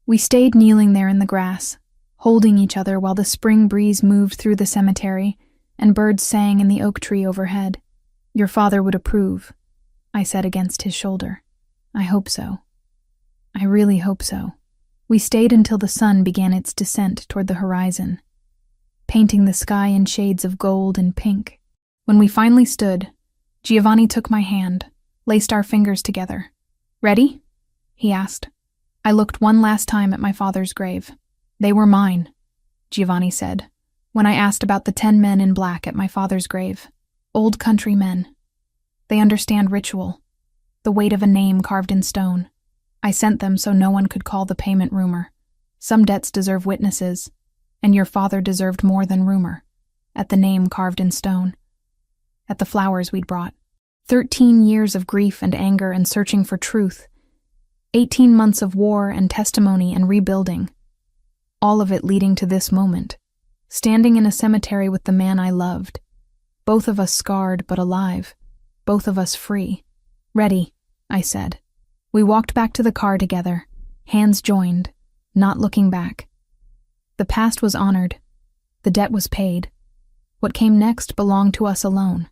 We stayed kneeling there in the grass, holding each other while the spring breeze moved through the cemetery and birds sang in the oak tree overhead. "Your father would approve," I said against his shoulder. "I hope so. I really hope so." We stayed until the sun began its descent toward the horizon, painting the sky in shades of gold and pink. When we finally stood, Giovanni took my hand, laced our fingers together. "Ready?" he asked. I looked one last time at my father's grave. "They were mine," Giovanni said, when I asked about the 10 men in black at my father's grave. "Old country men. They understand ritual, the weight of a name carved in stone. I sent them so no one could call the payment rumor. Some debts deserve witnesses, and your father deserved more than rumor. At the name carved in stone. At the flowers we'd brought. 13 years of grief and anger and searching for truth. 18 months of war and testimony and rebuilding. All of it leading to this moment. Standing in a cemetery with the man I loved. Both of us scarred but alive. Both of us free. Ready, I said. We walked back to the car together, hands joined, not looking back. The past was honored. The debt was paid. What came next belonged to us alone.